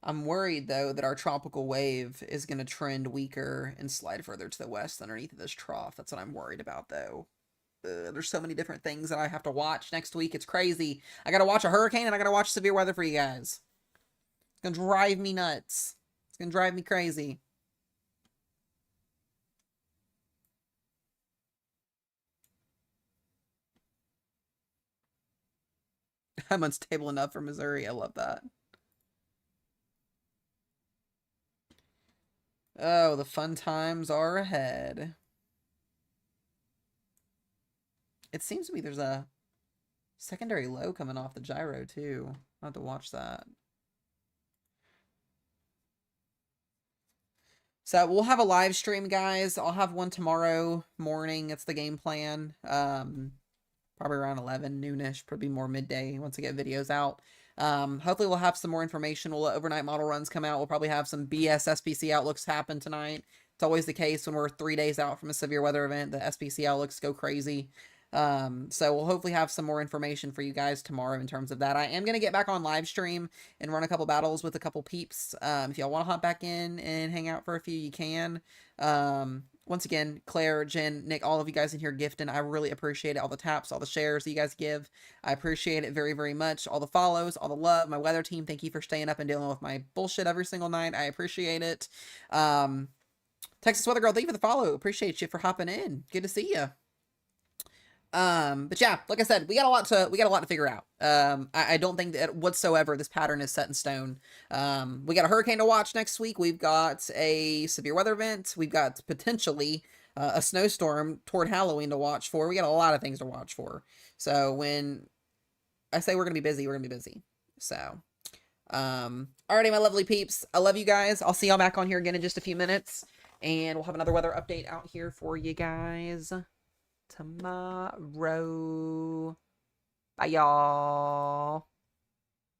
I'm worried, though, that our tropical wave is going to trend weaker and slide further to the west underneath this trough. That's what I'm worried about, though. There's so many different things that I have to watch next week. It's crazy. I got to watch a hurricane and I got to watch severe weather for you guys. It's going to drive me nuts. It's going to drive me crazy. I'm unstable enough for Missouri. I love that. Oh, the fun times are ahead. It seems to me there's a secondary low coming off the gyro, too. I'll have to watch that. So we'll have a live stream, guys. I'll have one tomorrow morning. It's the game plan. Probably around 11 noonish, probably more midday once I get videos out. Hopefully we'll have some more information. We'll let overnight model runs come out. We'll probably have some BS SPC outlooks happen tonight. It's always the case when we're 3 days out from a severe weather event. The SPC outlooks go crazy. So we'll hopefully have some more information for you guys tomorrow in terms of that. I am going to get back on live stream and run a couple battles with a couple peeps. If y'all want to hop back in and hang out for a few, you can. Once again, Claire, Jen, Nick, all of you guys in here gifting. I really appreciate it. All the taps, all the shares that you guys give. I appreciate it very, very much. All the follows, all the love. My weather team, thank you for staying up and dealing with my bullshit every single night. I appreciate it. Texas Weather Girl, thank you for the follow. Appreciate you for hopping in. Good to see you. But yeah, like I said, we got a lot to figure out. I don't think that whatsoever this pattern is set in stone. We got a hurricane to watch next week. We've got a severe weather event. We've got potentially a snowstorm toward Halloween to watch for. We got a lot of things to watch for. So when I say we're gonna be busy, we're gonna be busy. So, alrighty, my lovely peeps. I love you guys. I'll see y'all back on here again in just a few minutes, and we'll have another weather update out here for you guys tomorrow. Bye, y'all.